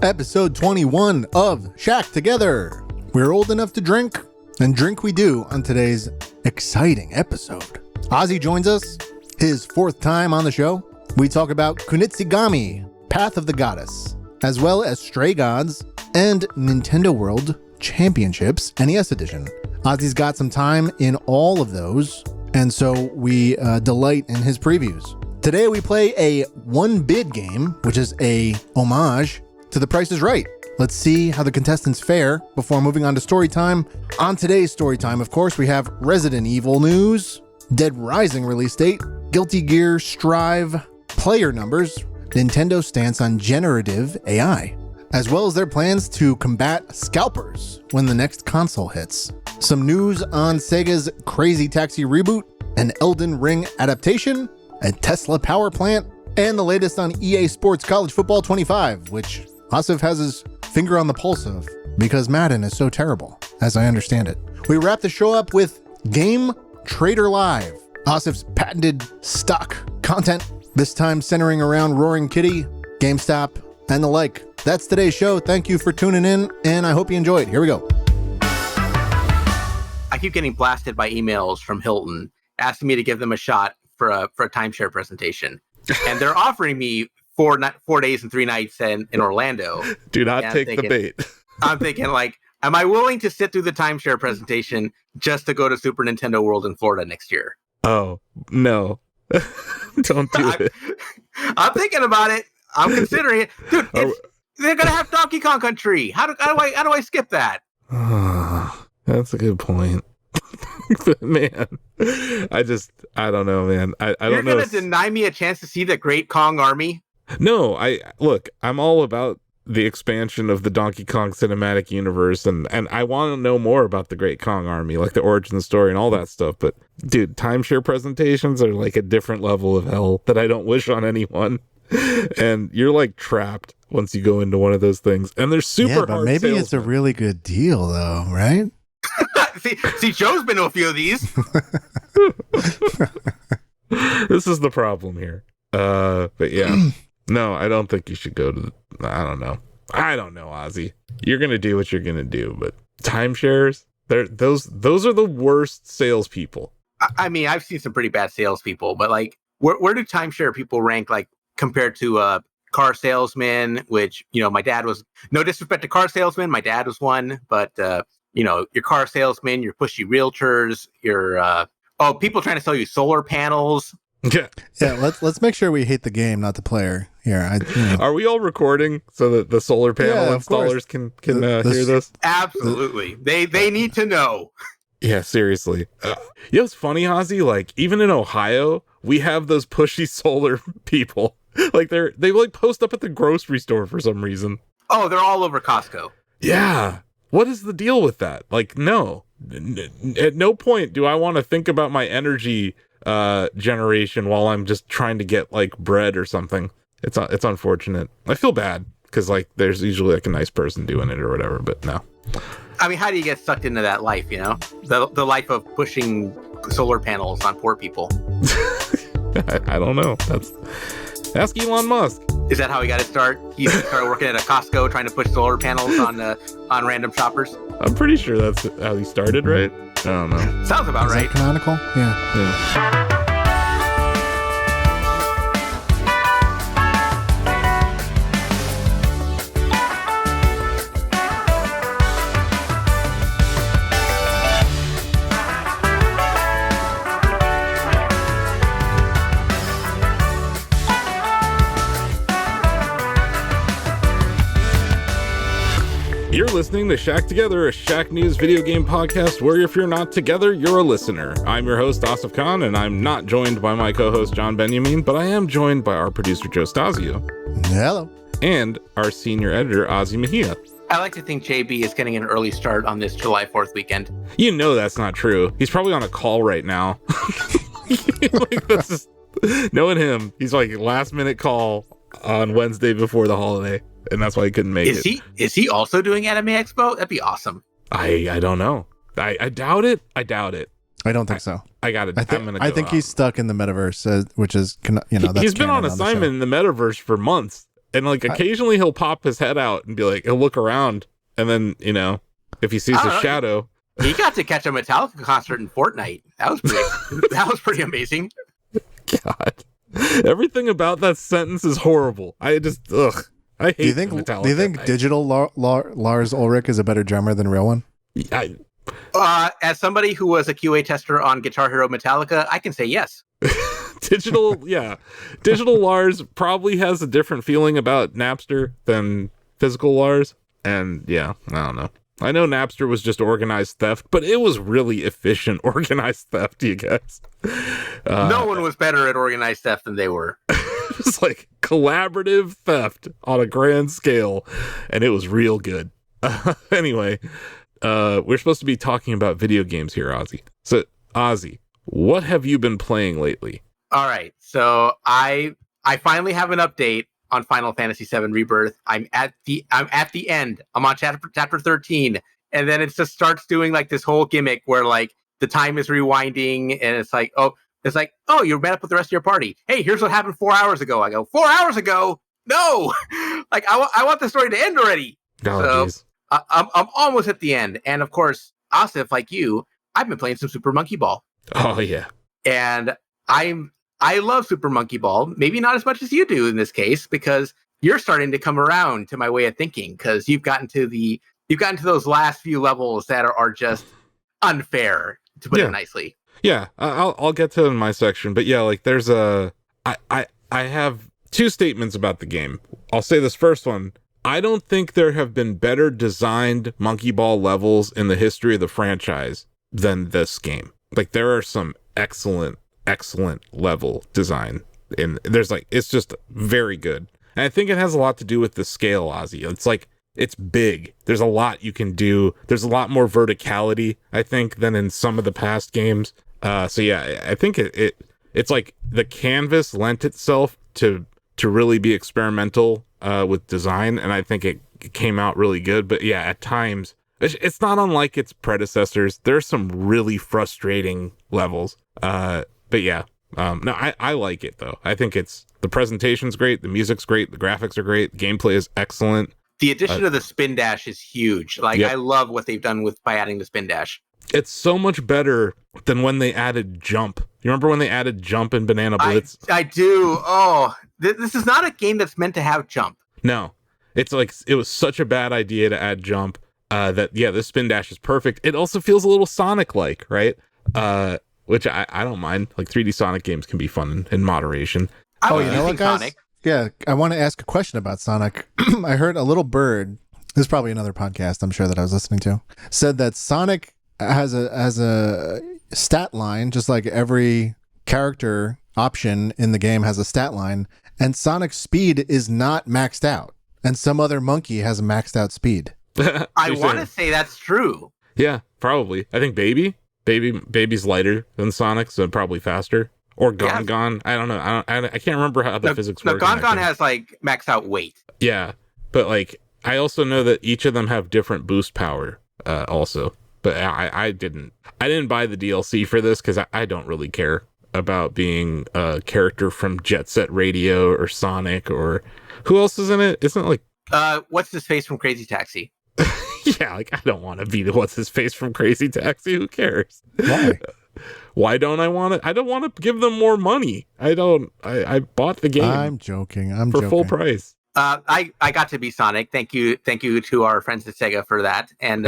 Episode 21 of Shack Together. We're old enough to drink, and drink we do on today's exciting episode. Ozzie joins us, his fourth time on the show. We talk about Kunitsu-Gami, Path of the Goddess, as well as Stray Gods and Nintendo World Championships NES Edition. Ozzie's got some time in all of those, and so we delight in his previews. Today we play a one-bid game, which is a homage to The Price is Right. Let's see how the contestants fare before moving on to story time. On today's story time, of course, we have Resident Evil news, Dead Rising release date, Guilty Gear Strive player numbers, Nintendo stance on generative AI, as well as their plans to combat scalpers when the next console hits. Some news on Sega's Crazy Taxi reboot, an Elden Ring adaptation, a Tesla power plant, and the latest on EA Sports College Football 25, which Asif has his finger on the pulse of because Madden is so terrible, as I understand it. We wrap the show up with Game Trader Live, Asif's patented stock content, this time centering around Roaring Kitty, GameStop, and the like. That's today's show. Thank you for tuning in, and I hope you enjoyed. Here we go. I keep getting blasted by emails from Hilton asking me to give them a shot for a timeshare presentation, and they're offering me 4 days and 3 nights in Orlando. Do not take the bait. I'm thinking, like, am I willing to sit through the timeshare presentation just to go to Super Nintendo World in Florida next year? Oh, no. Don't do it. I'm thinking about it. I'm considering it. Dude, they're going to have Donkey Kong Country. How do I skip that? That's a good point. But man, I don't know, man. I don't know. You're going to deny me a chance to see the Great Kong Army? No, I'm all about the expansion of the Donkey Kong cinematic universe, and I want to know more about the Great Kong Army, like the origin story and all that stuff. But dude, timeshare presentations are like a different level of hell that I don't wish on anyone. And you're like trapped once you go into one of those things, and they're super hard. But maybe it's a really good deal, though, right? see, Joe's been to a few of these. This is the problem here. But yeah. No, I don't think you should go to I don't know, Ozzie. You're going to do what you're going to do, but timeshares, those are the worst salespeople. I mean, I've seen some pretty bad salespeople, but like, where do timeshare people rank, like, compared to car salesmen, which, you know, my dad was, no disrespect to car salesmen, my dad was one, but, you know, your car salesmen, your pushy realtors, your, people trying to sell you solar panels. Yeah. Let's make sure we hate the game, not the player. Here, Are we all recording so that the solar panel installers can hear this? Absolutely. They need to know. Yeah, seriously. You know what's funny, Ozzie? Like, even in Ohio, we have those pushy solar people. Like, they like post up at the grocery store for some reason. Oh, they're all over Costco. Yeah. What is the deal with that? Like, no. At no point do I want to think about my energy generation while I'm just trying to get like bread or something. It's unfortunate. I feel bad because like there's usually like a nice person doing it or whatever, but no. I mean, how do you get sucked into that life, you know? The life of pushing solar panels on poor people. I don't know. Ask Elon Musk. Is that how he got his start? He started working at a Costco trying to push solar panels on random shoppers? I'm pretty sure that's how he started, right? I don't know. Sounds about right. Is that canonical? Yeah. You're listening to Shack Together, a Shacknews video game podcast where if you're not together, you're a listener. I'm your host, Asif Khan, and I'm not joined by my co-host, John Benyamine, but I am joined by our producer, Joe Stasio. Hello. And our senior editor, Ozzie Mejia. I like to think JB is getting an early start on this July 4th weekend. You know that's not true. He's probably on a call right now. Like, that's just, knowing him, he's like last minute call on Wednesday before the holiday. And that's why he couldn't make it. Is he also doing Anime Expo? That'd be awesome. I don't know. I doubt it. I don't think so. I think he's stuck in the metaverse, which is, you know, that's he's been on assignment in the metaverse for months, And like occasionally he'll pop his head out and be like, he'll look around, and then if he sees a shadow. He got to catch a Metallica concert in Fortnite. That was pretty amazing. God, everything about that sentence is horrible. I hate Metallica. Do you think digital Lars Ulrich is a better drummer than real one? As somebody who was a QA tester on Guitar Hero Metallica, I can say yes. Digital Lars probably has a different feeling about Napster than physical Lars. And yeah, I don't know. I know Napster was just organized theft, but it was really efficient organized theft, you guys. No one was better at organized theft than they were. It was like collaborative theft on a grand scale, and it was real good. Anyway, we're supposed to be talking about video games here, Ozzie. So, Ozzie, what have you been playing lately? All right, so I finally have an update on Final Fantasy VII Rebirth. I'm at the end. I'm on chapter 13, and then it just starts doing like this whole gimmick where like the time is rewinding, and it's like, oh, you're met up with the rest of your party. Hey, here's what happened 4 hours ago. I go, 4 hours ago? No, like I want the story to end already. Oh, so I'm almost at the end, and of course, Asif, like you, I've been playing some Super Monkey Ball. Oh yeah, and I love Super Monkey Ball, maybe not as much as you do in this case, because you're starting to come around to my way of thinking, because you've gotten to those last few levels that are just unfair, to put it nicely. Yeah, I'll get to it in my section, but yeah, like there's I have two statements about the game. I'll say this first one. I don't think there have been better designed Monkey Ball levels in the history of the franchise than this game. Like there are some excellent level design, and it's just very good. And I think it has a lot to do with the scale, Ozzie. It's like it's big. There's a lot you can do. There's a lot more verticality, I think, than in some of the past games. So yeah, I think it's like the canvas lent itself to really be experimental with design, and I think it came out really good. But yeah, at times it's not unlike its predecessors. There's some really frustrating levels. But yeah, no, I like it though. I think the presentation's great, the music's great, the graphics are great, the gameplay is excellent. The addition of the spin dash is huge. Like I love what they've done by adding the spin dash. It's so much better than when they added jump. You remember when they added jump in Banana Blitz? I do. Oh, this is not a game that's meant to have jump. No, it's like it was such a bad idea to add jump. The spin dash is perfect. It also feels a little Sonic-like, right? Which I don't mind. Like 3D Sonic games can be fun in moderation. You know what, guys? Sonic. Yeah, I want to ask a question about Sonic. I heard a little bird. This is probably another podcast I'm sure that I was listening to. Said that Sonic has a stat line, just like every character option in the game has a stat line, and Sonic's speed is not maxed out, and some other monkey has a maxed out speed. I want to say that's true. Yeah, probably. I think Baby's lighter than Sonic, so probably faster. Or Gon. I don't know. I can't remember how the physics work. Gon has like maxed out weight. Yeah, but like I also know that each of them have different boost power. Also, but I didn't buy the DLC for this because I don't really care about being a character from Jet Set Radio or Sonic or who else is in it? Isn't it like what's his face from Crazy Taxi? Yeah, like I don't want to be the what's his face from Crazy Taxi. Who cares? Why? Why don't I want it? I don't want to give them more money. I bought the game. I'm joking. For full price. I got to be Sonic. Thank you to our friends at Sega for that. And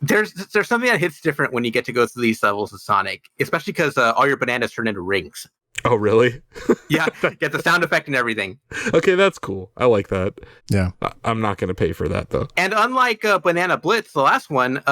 there's something that hits different when you get to go through these levels of Sonic, especially because all your bananas turn into rings. Oh, really? Yeah, get the sound effect and everything. Okay, that's cool. I like that. Yeah. I'm not going to pay for that, though. And unlike Banana Blitz, the last one,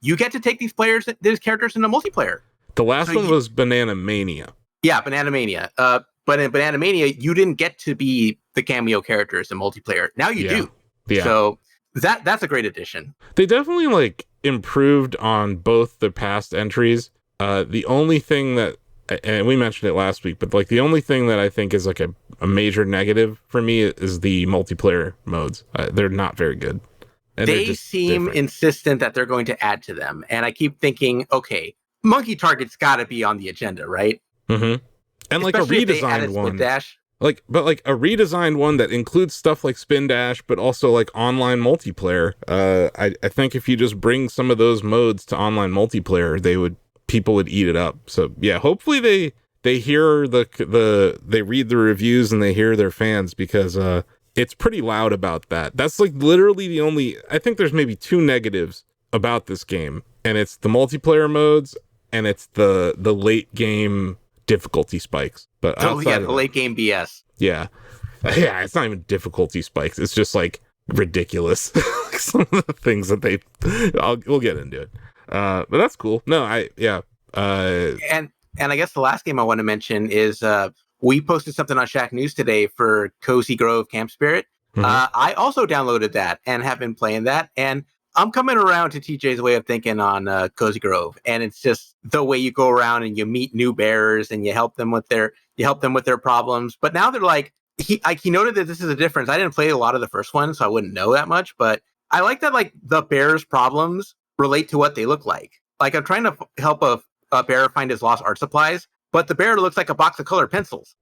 you get to take these characters into multiplayer. The last one was Banana Mania. Yeah, Banana Mania. But in Banana Mania, you didn't get to be the cameo characters in multiplayer. Now you do. Yeah. So that's a great addition. They definitely like improved on both the past entries. The only thing that, and we mentioned it last week, but like the only thing that I think is like a major negative for me is the multiplayer modes. They're not very good. And they seem insistent that they're going to add to them. And I keep thinking, okay, Monkey Target's got to be on the agenda, right? Mm-hmm. And especially like a redesigned one. Dash. but like a redesigned one that includes stuff like Spin Dash, but also like online multiplayer. I think if you just bring some of those modes to online multiplayer, people would eat it up. So yeah, hopefully they hear they read the reviews and they hear their fans, because it's pretty loud about that. That's like literally the only, I think there's maybe 2 negatives about this game, and it's the multiplayer modes and it's the late game difficulty spikes. But the late game BS. Yeah, it's not even difficulty spikes. It's just like ridiculous. Some of the things that we'll get into it. But that's cool. No, And I guess the last game I want to mention is we posted something on Shacknews today for Cozy Grove Camp Spirit. Mm-hmm. I also downloaded that and have been playing that, and I'm coming around to TJ's way of thinking on Cozy Grove, and it's just the way you go around and you meet new bears and you help them with their problems. But now they're like, he noted that this is a difference. I didn't play a lot of the first one, so I wouldn't know that much, but I like that like the bears' problems relate to what they look like. Like I'm trying to help a bear find his lost art supplies, but the bear looks like a box of colored pencils.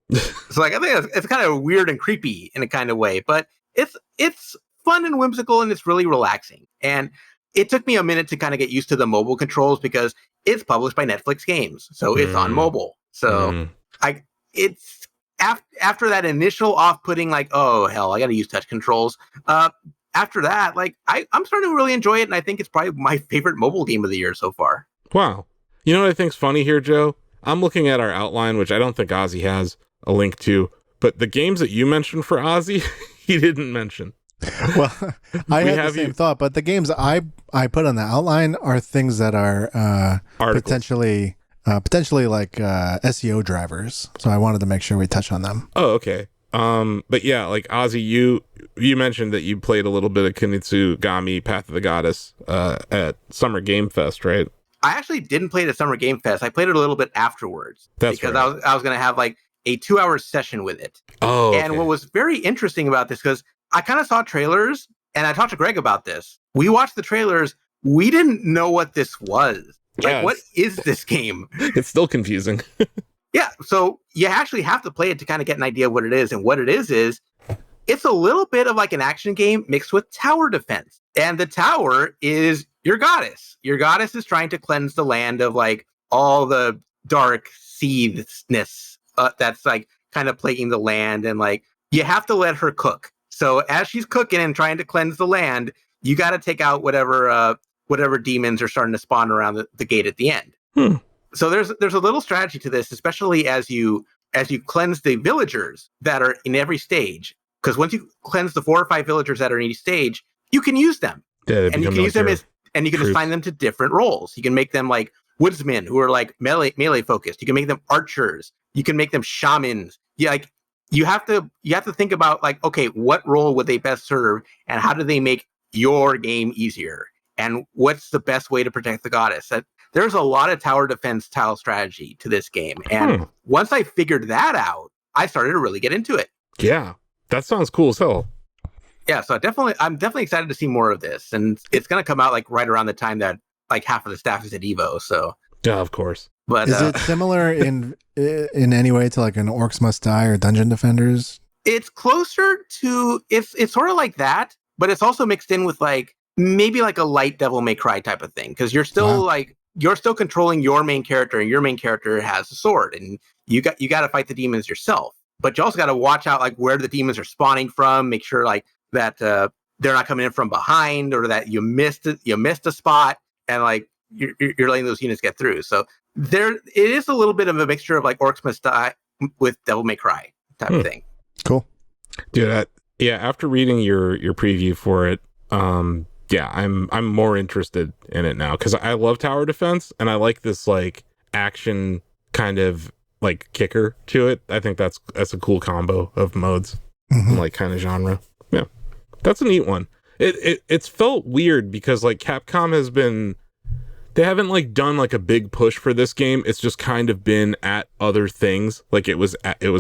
So like I think it's kind of weird and creepy in a kind of way, but it's fun and whimsical, and it's really relaxing. And it took me a minute to kind of get used to the mobile controls because it's published by Netflix Games, so it's on mobile. So it's after that initial off-putting, like, oh hell, I got to use touch controls. After that, like I'm starting to really enjoy it, and I think it's probably my favorite mobile game of the year so far. Wow. You know what I think's funny here, Joe? I'm looking at our outline, which I don't think Ozzie has a link to, but the games that you mentioned for Ozzie, he didn't mention. Well, I had the same thought, but the games I put on the outline are things that are potentially like SEO drivers. So I wanted to make sure we touch on them. Oh, okay. But yeah, like Ozzie, you mentioned that you played a little bit of Kunitsu-Gami, Path of the Goddess, at Summer Game Fest, right? I actually didn't play it at Summer Game Fest. I played it a little bit afterwards. That's because right. I was going to have like a 2-hour session with it. Oh, okay. And what was very interesting about this, because I kind of saw trailers, and I talked to Greg about this. We watched the trailers. We didn't know what this was. Like, what is this game? It's still confusing. Yeah, so you actually have to play it to kind of get an idea of what it is. And what it is it's a little bit of like an action game mixed with tower defense. And the tower is your goddess. Your goddess is trying to cleanse the land of like all the dark seedness that's like kind of plaguing the land. And like, you have to let her cook. So as she's cooking and trying to cleanse the land, you got to take out whatever demons are starting to spawn around the gate at the end. So there's a little strategy to this, especially as you cleanse the villagers that are in every stage. Because once you cleanse the 4 or 5 villagers that are in each stage, you can use them. Yeah, and you can use them and you can assign them to different roles. You can make them like woodsmen who are like melee focused. You can make them archers. You can make them shamans. You have to think about like, okay, what role would they best serve, and how do they make your game easier, and what's the best way to protect the goddess? There's a lot of tower defense style strategy to this game, and once I figured that out, I started to really get into it. Yeah, that sounds cool as hell. Yeah, so I'm definitely excited to see more of this, and it's gonna come out like right around the time that like half of the staff is at Evo. So yeah, of course. But is it similar in any way to like an Orcs Must Die or Dungeon Defenders? It's closer to it's sort of like that, but it's also mixed in with like maybe like a light Devil May Cry type of thing, because you're still controlling your main character, and your main character has a sword, and you got to fight the demons yourself. But you also got to watch out like where the demons are spawning from, make sure like that they're not coming in from behind, or that you missed a spot, and like you're letting those units get through. So it is a little bit of a mixture of like Orcs Must Die with Devil May Cry type of thing. Cool. Dude, after reading your preview for it, yeah, I'm more interested in it now, because I love tower defense, and I like this like action kind of like kicker to it. I think that's a cool combo of modes and like kind of genre. Yeah, that's a neat one. It's felt weird because like Capcom they haven't like done like a big push for this game. It's just kind of been at other things. Like it was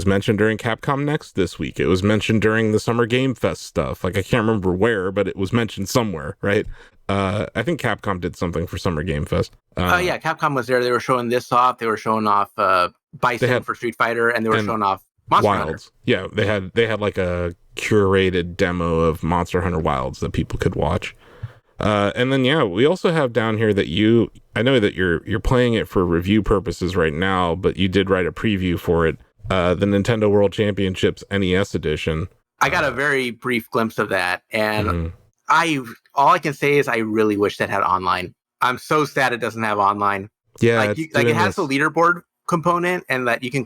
mentioned during Capcom Next this week. It was mentioned during the Summer Game Fest stuff. Like I can't remember where, but it was mentioned somewhere, right? I think Capcom did something for Summer Game Fest. Yeah, Capcom was there. They were showing this off. They were showing off Bison for Street Fighter, and they were showing off Monster Hunter. Wilds. Yeah, they had like a curated demo of Monster Hunter Wilds that people could watch. And then we also have down here that I know that you're playing it for review purposes right now, but you did write a preview for it, the Nintendo World Championships NES edition. I got a very brief glimpse of that, and all I can say is I really wish that had online. I'm so sad it doesn't have online. Yeah, it has the leaderboard component, and that you can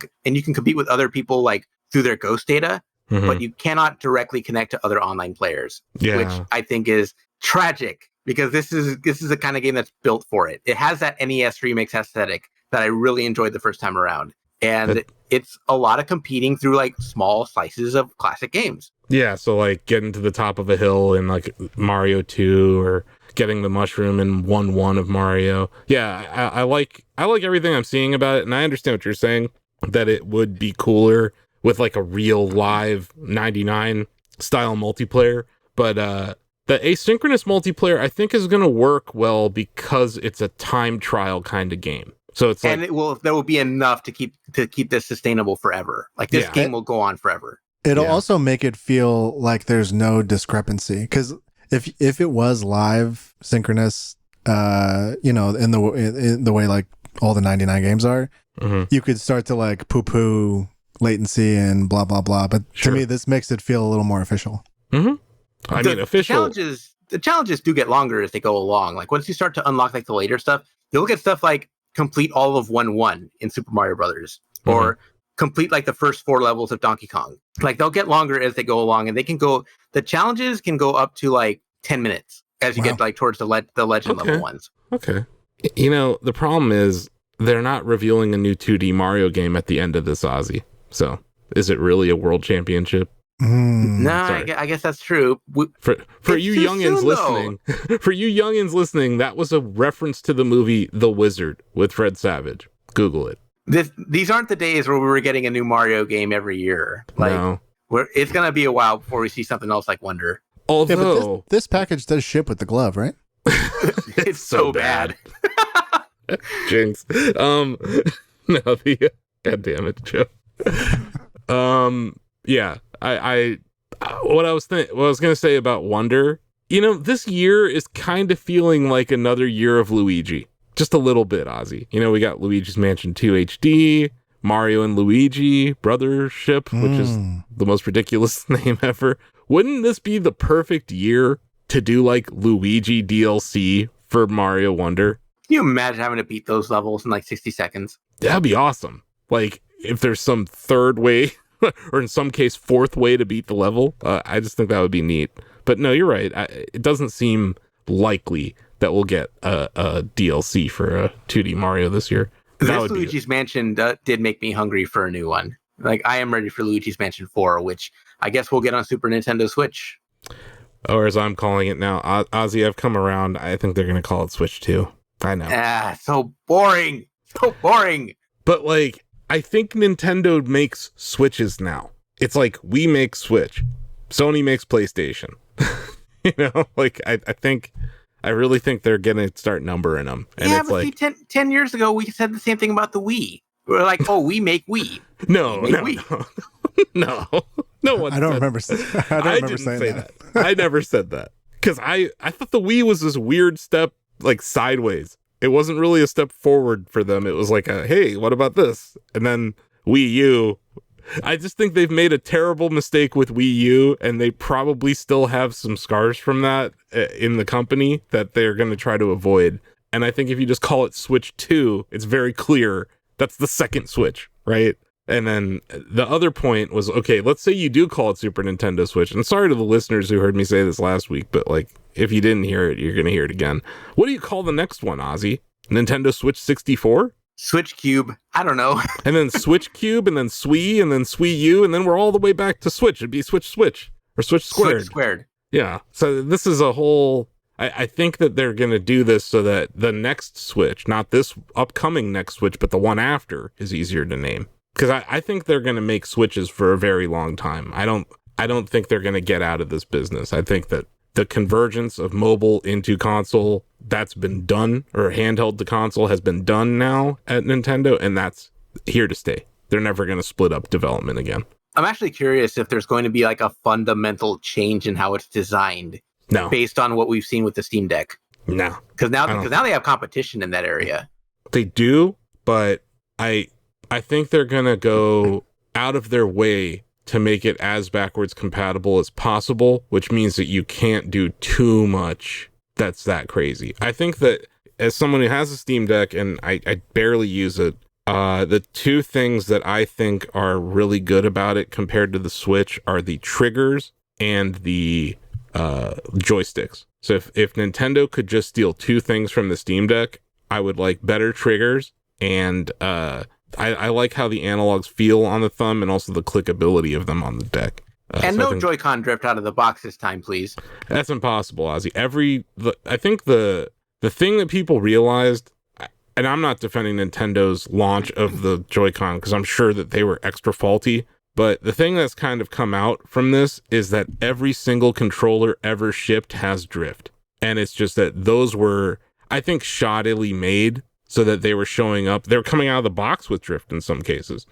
compete with other people like through their ghost data, but you cannot directly connect to other online players, which I think is tragic, because this is the kind of game that's built for it. It has that NES remix aesthetic that I really enjoyed the first time around, and it's a lot of competing through like small slices of classic games. Yeah, so like getting to the top of a hill in like Mario 2, or getting the mushroom in 1-1 of Mario. Yeah, I like everything I'm seeing about it, and I understand what you're saying, that it would be cooler with like a real live 99 style multiplayer, but the asynchronous multiplayer I think is going to work well because it's a time trial kind of game. So it's like, and there will be enough to keep this sustainable forever. Like this game will go on forever. It'll also make it feel like there's no discrepancy, because if it was live synchronous, in the way like all the 99 games are, you could start to like poo-poo latency and blah blah blah. But to me, this makes it feel a little more official. I mean, official. The challenges do get longer as they go along. Like once you start to unlock like the later stuff, you'll get stuff like complete all of 1-1 in Super Mario Brothers, or complete like the first 4 levels of Donkey Kong. Like they'll get longer as they go along, and the challenges can go up to like 10 minutes as you get like towards the legend level ones. Okay. You know, the problem is they're not revealing a new 2D Mario game at the end of this, Ozzie. So is it really a world championship? No, I guess that's true. For you youngins listening, that was a reference to the movie The Wizard with Fred Savage. Google it. These aren't the days where we were getting a new Mario game every year. Like, it's going to be a while before we see something else like Wonder. Although this package does ship with the glove, right? It's so bad. Jinx. God damn it, Joe. What I was going to say about Wonder, this year is kind of feeling like another year of Luigi. Just a little bit, Ozzie. We got Luigi's Mansion 2 HD, Mario and Luigi Brothership, which is the most ridiculous name ever. Wouldn't this be the perfect year to do like Luigi DLC for Mario Wonder? Can you imagine having to beat those levels in like 60 seconds? That'd be awesome. Like if there's some third way or in some case fourth way to beat the level, I just think that would be neat. But no, you're right. It doesn't seem likely that we'll get a DLC for a 2D Mario this year. This Luigi's Mansion did make me hungry for a new one. Like I am ready for Luigi's Mansion 4, which I guess we'll get on Super Nintendo Switch. Or as I'm calling it now, Ozzie, I've come around. I think they're going to call it Switch 2. I know. So boring. So boring. But like, I think Nintendo makes Switches now. It's like we make Switch. Sony makes PlayStation. I really think they're going to start numbering them. And it's like 10 years ago, we said the same thing about the Wii. We were like, we make Wii. No. No one. I don't remember saying that. I never said that. Because I thought the Wii was this weird step like sideways. It wasn't really a step forward for them. It was like hey, what about this? And then Wii U. I just think they've made a terrible mistake with Wii U, and they probably still have some scars from that in the company that they're going to try to avoid. And I think if you just call it Switch 2, it's very clear that's the second Switch, right? And then the other point was, okay, let's say you do call it Super Nintendo Switch. And sorry to the listeners who heard me say this last week, but like, if you didn't hear it, you're going to hear it again. What do you call the next one, Ozzie? Nintendo Switch 64? Switch Cube. I don't know. And then Switch Cube, and then Swii, and then Swii U, and then we're all the way back to Switch. It'd be Switch or Switch Squared. Switch Squared. Yeah. So this is a whole... I think that they're going to do this so that the next Switch, not this upcoming next Switch, but the one after, is easier to name. Because I think they're going to make Switches for a very long time. I don't think they're going to get out of this business. I think that the convergence of mobile into console, that's been done, or handheld to console has been done now at Nintendo, and that's here to stay. they're never going to split up development again. I'm actually curious if there's going to be like a fundamental change in how it's designed. No. Based on what we've seen with the Steam Deck. No. Because now they have competition in that area. They do, but I think they're going to go out of their way to make it as backwards compatible as possible, which means that you can't do too much that's that crazy. I think that as someone who has a Steam Deck and I barely use it, the two things that I think are really good about it compared to the Switch are the triggers and the joysticks. So if Nintendo could just steal two things from the Steam Deck, I would like better triggers, and I like how the analogs feel on the thumb and also the clickability of them on the deck. And so no Joy-Con drift out of the box this time, please. That's impossible, Ozzy. I think the thing that people realized, and I'm not defending Nintendo's launch of the Joy-Con because I'm sure that they were extra faulty, but the thing that's kind of come out from this is that every single controller ever shipped has drift. And it's just that those were, I think, shoddily made so that they were showing up. They were coming out of the box with drift in some cases.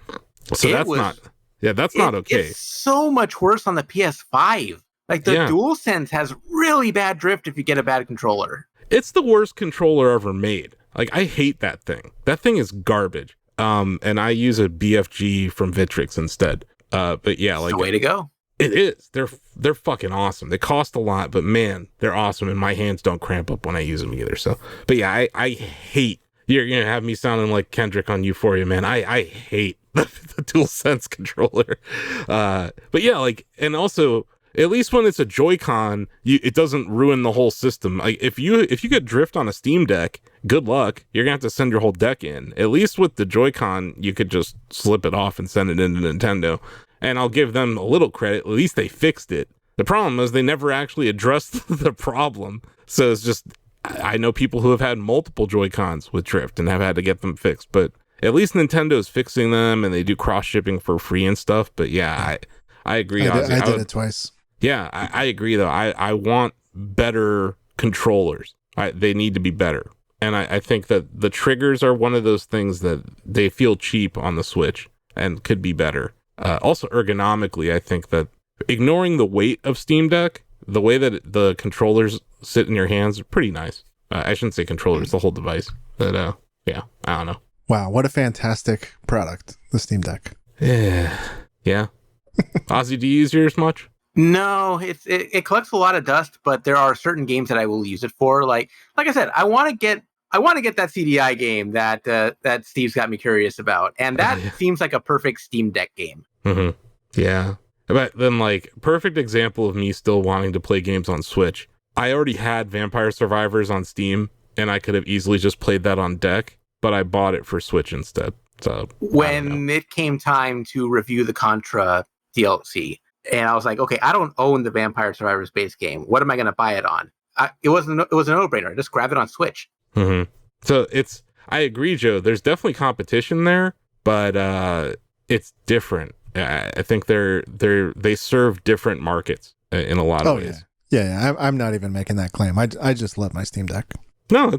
So that's not okay. It's so much worse on the PS5. Like the DualSense has really bad drift if you get a bad controller. It's the worst controller ever made. Like, I hate that thing. That thing is garbage. And I use a BFG from Vitrix instead. But yeah, like, the way to go. It is. They're fucking awesome. They cost a lot, but man, they're awesome. And my hands don't cramp up when I use them either. So, but yeah, I hate. You're gonna have me sounding like Kendrick on Euphoria, man. I hate the DualSense controller. But yeah, like, and also, at least when it's a Joy-Con, it doesn't ruin the whole system. Like, if you get drift on a Steam Deck, good luck. You're gonna have to send your whole deck in. At least with the Joy-Con, you could just slip it off and send it into Nintendo. And I'll give them a little credit. At least they fixed it. The problem is they never actually addressed the problem. So it's just, I know people who have had multiple Joy-Cons with drift and have had to get them fixed. But at least Nintendo's fixing them, and they do cross-shipping for free and stuff. But yeah, I agree. I did it twice. Yeah, I agree, though. I want better controllers. They need to be better. And I think that the triggers are one of those things that they feel cheap on the Switch and could be better. Also, ergonomically, I think that ignoring the weight of Steam Deck, the way that the controllers sit in your hands are pretty nice. I shouldn't say controllers, the whole device. But yeah, I don't know. Wow, what a fantastic product, the Steam Deck. Yeah. Ozzy, do you use yours much? No, it collects a lot of dust, but there are certain games that I will use it for. Like I said, I want to get that CDI game that Steve's got me curious about, and that seems like a perfect Steam Deck game. Mm-hmm. Yeah, but then, like, perfect example of me still wanting to play games on Switch. I already had Vampire Survivors on Steam, and I could have easily just played that on deck, but I bought it for Switch instead. So when it came time to review the Contra DLC, and I was like, okay, I don't own the Vampire Survivors base game. What am I going to buy it on? It was a no-brainer. Just grab it on Switch. Mm-hmm. So I agree, Joe. There's definitely competition there, but it's different. I think they serve different markets in a lot of ways. Yeah. I'm not even making that claim. I just love my Steam Deck. No,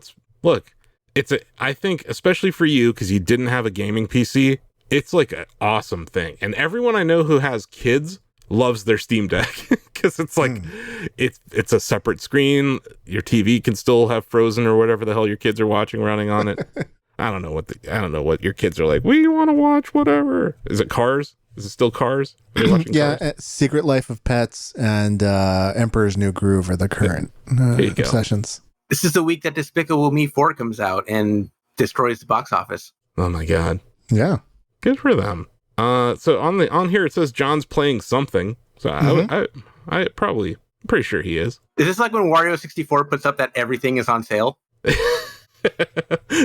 I think especially for you, because you didn't have a gaming PC, it's like an awesome thing. And everyone I know who has kids loves their Steam Deck because it's like it's a separate screen. Your TV can still have Frozen or whatever the hell your kids are watching running on it. I don't know what your kids are like. We want to watch whatever. Is it Cars? Is it still Cars? Are you watching Cars? Secret Life of Pets and Emperor's New Groove are the current obsessions. This is the week that Despicable Me 4 comes out and destroys the box office. Oh my god. Yeah. Good for them. So on here it says John's playing something. So I probably pretty sure he is. Is this like when Wario 64 puts up that everything is on sale?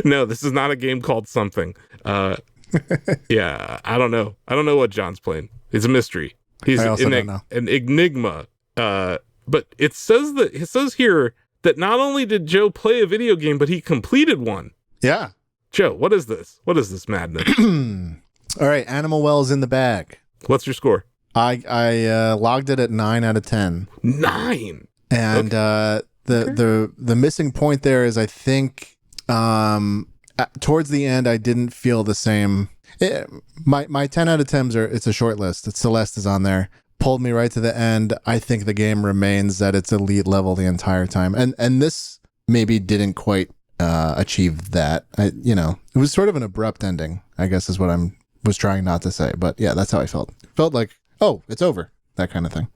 No, this is not a game called something. Yeah, I don't know. I don't know what John's playing. It's a mystery. He's an enigma. But it says here that not only did Joe play a video game, but he completed one. Yeah. Joe, what is this? What is this madness? All right, Animal Well's in the bag. What's your score? I logged it at 9 out of 10. 9. And the missing point there is I think towards the end I didn't feel the same. My 10 out of 10s it's a short list. It's Celeste is on there. Pulled me right to the end. I think the game remains at its elite level the entire time. And this maybe didn't quite achieve that. It was sort of an abrupt ending, I guess is what was trying not to say. But yeah, that's how I felt. Felt like, oh, it's over. That kind of thing.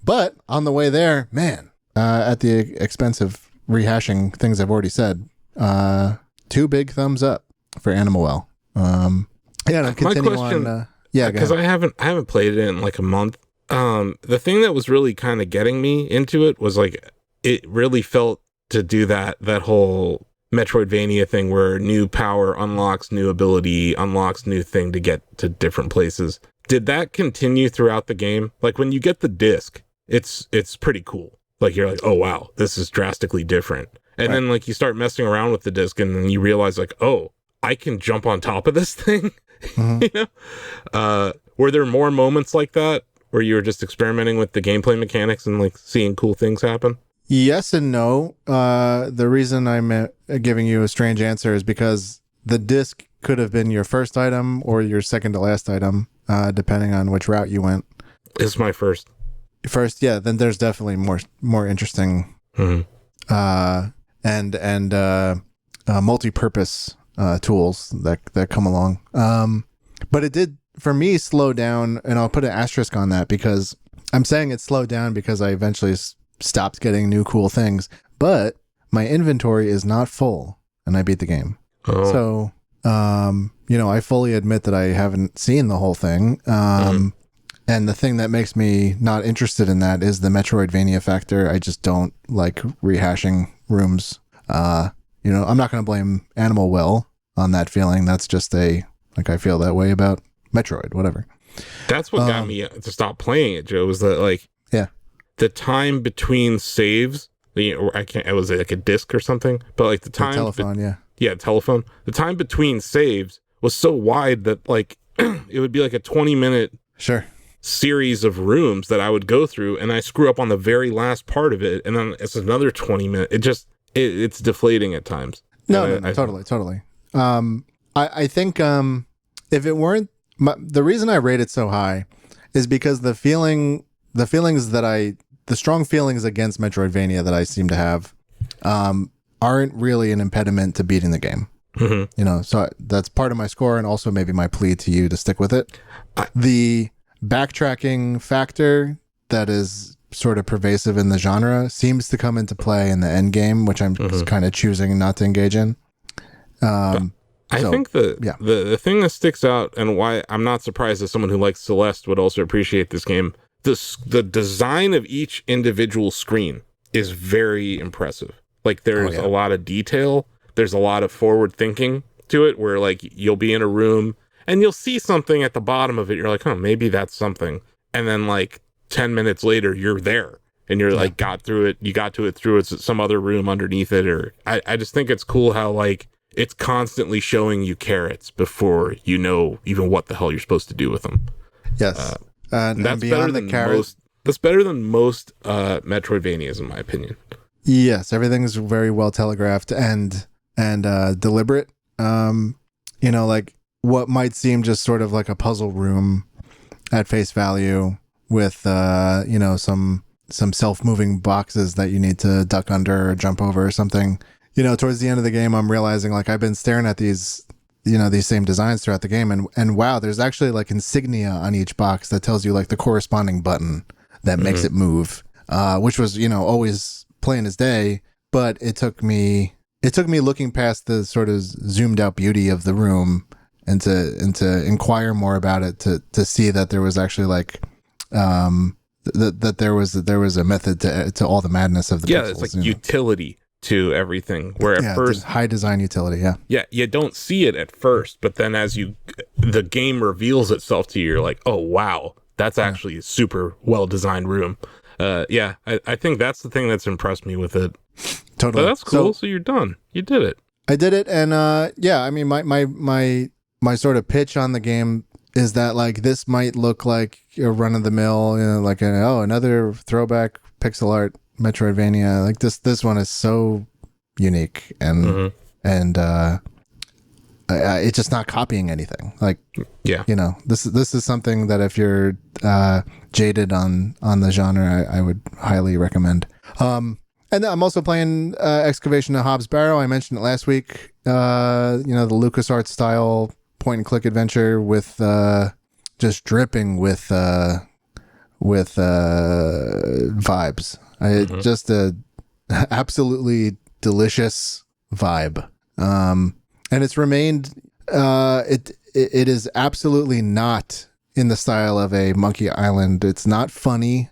But on the way there, man, at the expense of rehashing things I've already said, 2 big thumbs up for Animal Well. To continue on. Because I haven't played it in like a month. The thing that was really kind of getting me into it was like it really felt to do that whole Metroidvania thing where new power unlocks new ability, unlocks new thing to get to different places. Did that continue throughout the game? Like when you get the disc, it's pretty cool. Like you're like, oh wow, this is drastically different. And then like you start messing around with the disc and then you realize like, oh, I can jump on top of this thing. Were there more moments like that where you were just experimenting with the gameplay mechanics and like seeing cool things happen? Yes and no. The reason I'm giving you a strange answer is because the disc could have been your first item or your second to last item, depending on which route you went. It's my first. First, yeah. Then there's definitely more interesting and multi-purpose tools that come along. But it did for me slow down, and I'll put an asterisk on that because I'm saying it slowed down because I eventually stopped getting new cool things. But my inventory is not full, and I beat the game. Oh. So, I fully admit that I haven't seen the whole thing. And the thing that makes me not interested in that is the Metroidvania factor. I just don't like rehashing rooms. I'm not going to blame Animal Well on that feeling. That's just I feel that way about Metroid, whatever. That's what got me to stop playing it, Joe, was that the time between saves, it was like a disc or something, but like the time. Telephone, telephone. The time between saves was so wide that like it would be like a 20-minute series of rooms that I would go through, and I screw up on the very last part of it, and then it's another 20 minutes. It's deflating at times. No, totally. I think if it weren't the reason I rate it so high is because the strong feelings against Metroidvania that I seem to have aren't really an impediment to beating the game. So that's part of my score, and also maybe my plea to you to stick with it. The backtracking factor that is sort of pervasive in the genre seems to come into play in the end game, which I'm kind of choosing not to engage in. I think the thing that sticks out, and why I'm not surprised that someone who likes Celeste would also appreciate this game, the design of each individual screen is very impressive. Like there's a lot of detail, there's a lot of forward thinking to it, where like you'll be in a room and you'll see something at the bottom of it, you're like, oh, maybe that's something, and then like 10 minutes later you're there and you're like got to it through some other room underneath it. Or I just think it's cool how like it's constantly showing you carrots before you know even what the hell you're supposed to do with them. Yes. And that's better than most. That's better than most Metroidvanias, in my opinion. Yes, everything's very well telegraphed and deliberate. Like what might seem just sort of like a puzzle room at face value with some self-moving boxes that you need to duck under or jump over or something. Towards the end of the game, I'm realizing like I've been staring at these same designs throughout the game, and wow, there's actually like insignia on each box that tells you like the corresponding button that makes it move, which was always plain as day. But it took me looking past the sort of zoomed out beauty of the room and to inquire more about it to see that there was actually like that there was a method to all the madness of the pixels, it's like utility to everything, where at first high design utility, you don't see it at first, but then as the game reveals itself to you, you're like, oh wow, that's actually a super well designed room. I think that's the thing that's impressed me with it. Totally. But that's cool. So you're done, you did it. I did it. And I mean my sort of pitch on the game is that like this might look like a run of the mill, like another throwback pixel art Metroidvania. Like this one is so unique and it's just not copying anything. Like, Yeah. you know, this is something that if you're jaded on the genre, I would highly recommend. And then I'm also playing Excavation of Hobbs Barrow. I mentioned it last week. You know, the LucasArts style point and click adventure with just dripping with vibes. Just a absolutely delicious vibe. And it's remained. It is absolutely not in the style of a Monkey Island. It's not funny.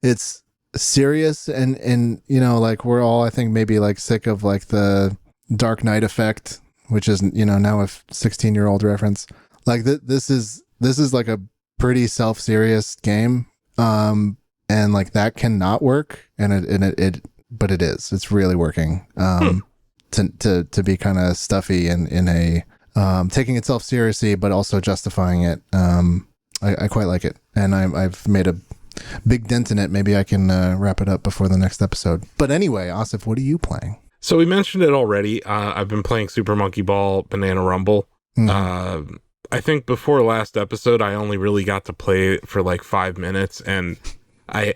It's serious and you know, like we're all, I think, maybe like sick of like the Dark Knight effect, which is, you know, now a 16-year-old reference. Like this is like a pretty self-serious game, and like that cannot work, and it but it is. It's really working. To be kind of stuffy and in a taking itself seriously, but also justifying it. I quite like it, and I've made a big dent in it. Maybe I can wrap it up before the next episode. But anyway, Asif, what are you playing? So we mentioned it already. I've been playing Super Monkey Ball Banana Rumble. I think before last episode, I only really got to play it for like 5 minutes, and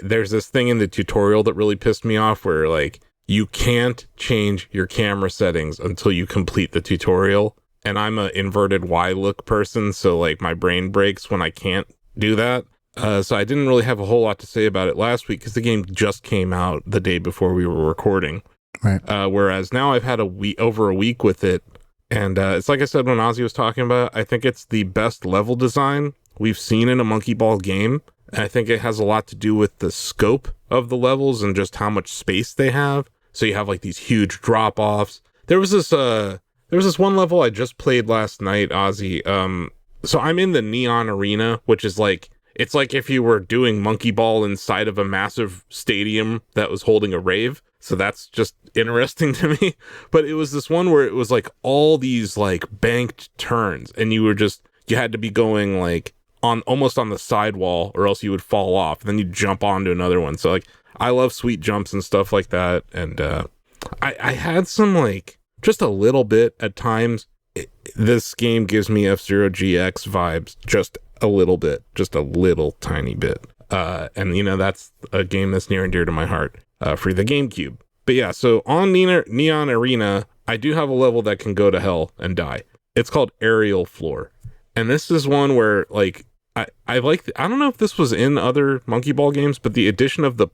there's this thing in the tutorial that really pissed me off where like you can't change your camera settings until you complete the tutorial. And I'm a inverted Y look person, so like my brain breaks when I can't do that. So I didn't really have a whole lot to say about it last week because the game just came out the day before we were recording. Right. Whereas now I've had over a week with it, and it's like I said when Ozzie was talking about, I think it's the best level design we've seen in a Monkey Ball game. And I think it has a lot to do with the scope of the levels and just how much space they have. So you have like these huge drop-offs. There was this one level I just played last night, Ozzie. So I'm in the Neon Arena, which is like, it's like if you were doing Monkey Ball inside of a massive stadium that was holding a rave. So that's just interesting to me. But it was this one where it was like all these like banked turns, and you had to be going like almost on the sidewall, or else you would fall off. And then you jump onto another one. So like, I love sweet jumps and stuff like that. And I had some like, just a little bit at times. This game gives me F-Zero GX vibes, just a little bit, just a little tiny bit. And you know, that's a game that's near and dear to my heart, for the GameCube. But yeah, so on Neon Arena, I do have a level that can go to hell and die. It's called Aerial Floor. And this is one where like, I like, I don't know if this was in other Monkey Ball games, but the addition of the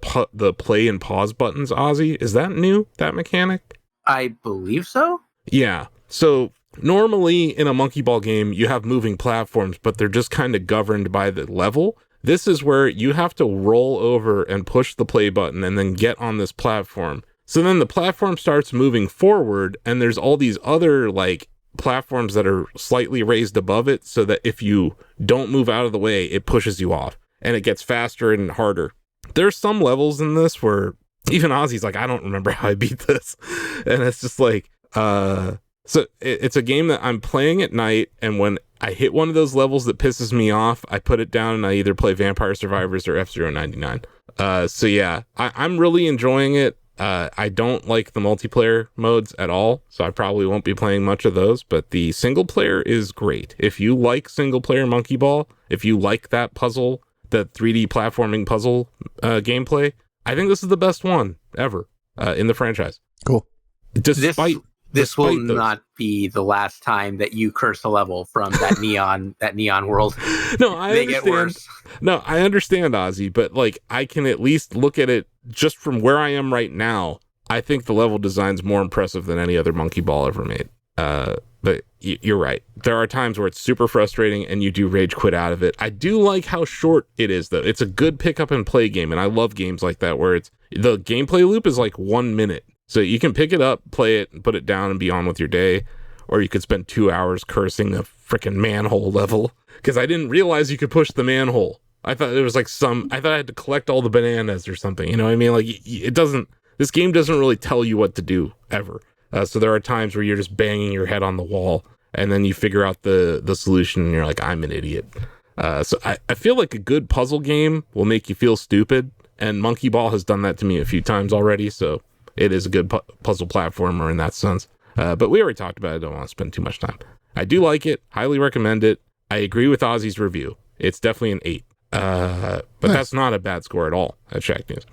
play and pause buttons, Ozzie, is that new, that mechanic? I believe so. Yeah. So normally in a Monkey Ball game, you have moving platforms, but they're just kind of governed by the level. This is where you have to roll over and push the play button and then get on this platform. So then the platform starts moving forward, and there's all these other like platforms that are slightly raised above it, so that if you don't move out of the way, it pushes you off, and it gets faster and harder. There's some levels in this where even Ozzie's like, I don't remember how I beat this. And it's just like, so it's a game that I'm playing at night, and when I hit one of those levels that pisses me off, I put it down and I either play Vampire Survivors or F-Zero 99. So yeah, I'm really enjoying it. I don't like the multiplayer modes at all, so I probably won't be playing much of those, but the single player is great. If you like single player Monkey Ball, if you like that puzzle, that 3D platforming puzzle gameplay, I think this is the best one ever in the franchise. Cool. This will not be the last time that you curse a level from that neon world. No, I they understand. Get worse. No, I understand, Ozzie, but like I can at least look at it just from where I am right now. I think the level design's more impressive than any other Monkey Ball ever made. But you're right. There are times where it's super frustrating and you do rage quit out of it. I do like how short it is, though. It's a good pick up and play game, and I love games like that where the gameplay loop is like 1 minute. So you can pick it up, play it, and put it down and be on with your day. Or you could spend 2 hours cursing a freaking manhole level. Because I didn't realize you could push the manhole. I thought it was like I thought I had to collect all the bananas or something. You know what I mean? Like, this game doesn't really tell you what to do, ever. So there are times where you're just banging your head on the wall, and then you figure out the solution, and you're like, I'm an idiot. So I feel like a good puzzle game will make you feel stupid. And Monkey Ball has done that to me a few times already, so it is a good puzzle platformer in that sense. But we already talked about it. I don't want to spend too much time. I do like it. Highly recommend it. I agree with Ozzie's review. It's definitely an 8. But Nice. That's not a bad score at all at Shacknews.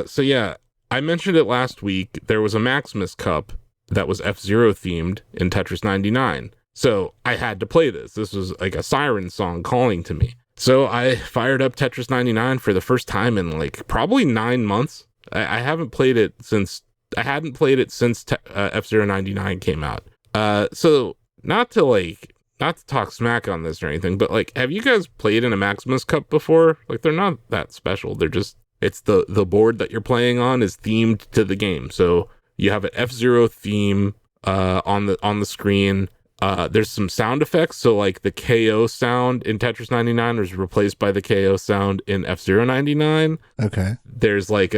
So yeah, I mentioned it last week. There was a Maximus Cup that was F-Zero themed in Tetris 99. So I had to play this. This was like a siren song calling to me. So I fired up Tetris 99 for the first time in like probably 9 months. I hadn't played it since F-Zero 99 came out. So not to talk smack on this or anything, but like, have you guys played in a Maximus Cup before? Like, they're not that special. They're just, it's the board that you're playing on is themed to the game. So you have an F-Zero theme on the screen. There's some sound effects. So like the KO sound in Tetris 99 was replaced by the KO sound in F-Zero 99. Okay. There's like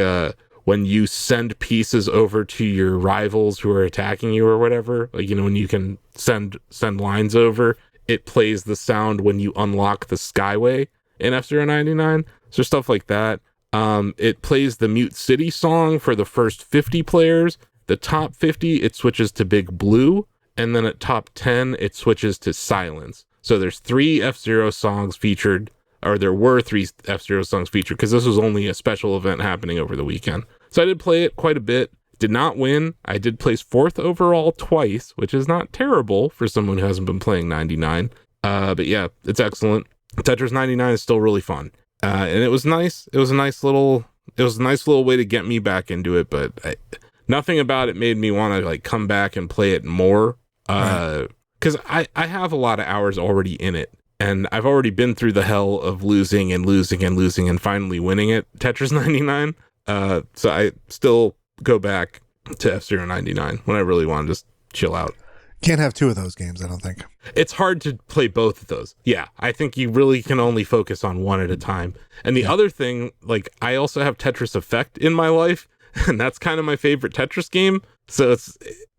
when you send pieces over to your rivals who are attacking you or whatever, like, you know, when you can send lines over, it plays the sound when you unlock the Skyway in F-Zero 99. So stuff like that. It plays the Mute City song for the first 50 players. The top 50, it switches to Big Blue. And then at top 10, it switches to Silence. So there's 3 F-Zero songs featured, or there were 3 F-Zero songs featured, because this was only a special event happening over the weekend. So I did play it quite a bit. Did not win. I did place 4th overall twice, which is not terrible for someone who hasn't been playing 99. But yeah, it's excellent. Tetris 99 is still really fun. And it was nice. It was a nice little way to get me back into it, but nothing about it made me want to like come back and play it more. Because I have a lot of hours already in it, and I've already been through the hell of losing and finally winning it, Tetris 99. So I still go back to F-Zero 99 when I really want to just chill out. Can't have 2 of those games, I don't think. It's hard to play both of those. Yeah, I think you really can only focus on one at a time. And the other thing, like, I also have Tetris Effect in my life, and that's kind of my favorite Tetris game. So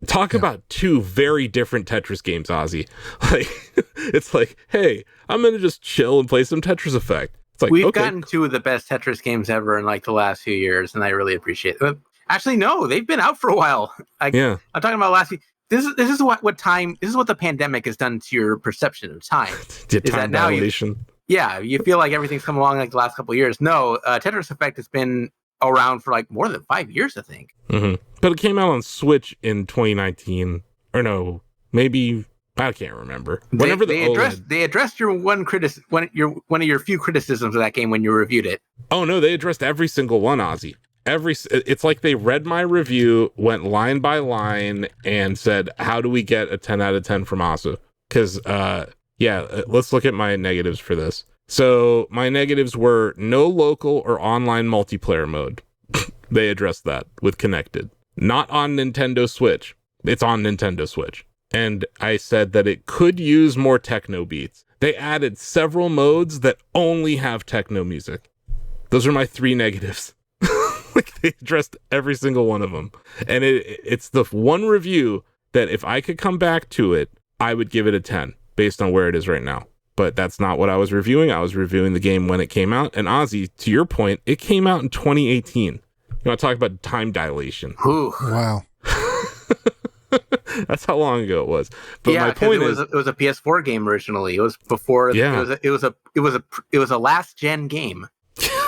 talk about 2 very different Tetris games, Ozzie. Like, it's like, hey, I'm going to just chill and play some Tetris Effect. It's like, we've gotten 2 of the best Tetris games ever in like the last few years, and I really appreciate it. But actually, no, they've been out for a while. I'm talking about last week. This is what the pandemic has done to your perception of time. Time dilation. You feel like everything's come along like the last couple of years. No, Tetris Effect has been around for like more than 5 years, I think. Mm-hmm. But it came out on Switch in 2019, or no, maybe I can't remember. Whenever they addressed your one of your few criticisms of that game when you reviewed it. Oh no, they addressed every single one, Ozzie. It's like they read my review, went line by line, and said, "How do we get a 10 out of 10 from Asu?" Because let's look at my negatives for this. So my negatives were no local or online multiplayer mode. They addressed that with Connected. Not on Nintendo Switch. It's on Nintendo Switch. And I said that it could use more techno beats. They added several modes that only have techno music. Those are my 3 negatives. Like, they addressed every single one of them. And it's the one review that if I could come back to it, I would give it a 10 based on where it is right now. But that's not what I was reviewing. I was reviewing the game when it came out. And Ozzie, to your point, it came out in 2018. You want to talk about time dilation? Ooh. Wow. That's how long ago it was. But my point is, it was a PS4 game originally. It was before. Yeah. It was a last gen game.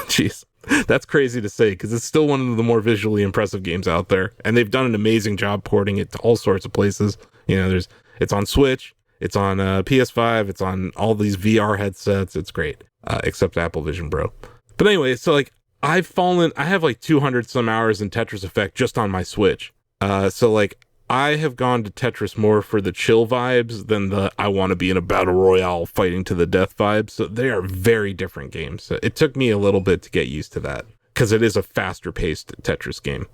Jeez, that's crazy to say because it's still one of the more visually impressive games out there, and they've done an amazing job porting it to all sorts of places. You know, it's on Switch, it's on PS5, it's on all these VR headsets. It's great, except Apple Vision Pro. But anyway, so like I have like 200 some hours in Tetris Effect just on my Switch. So like I have gone to Tetris more for the chill vibes than the I want to be in a battle royale fighting to the death vibes. So they are very different games. So it took me a little bit to get used to that because it is a faster paced Tetris game.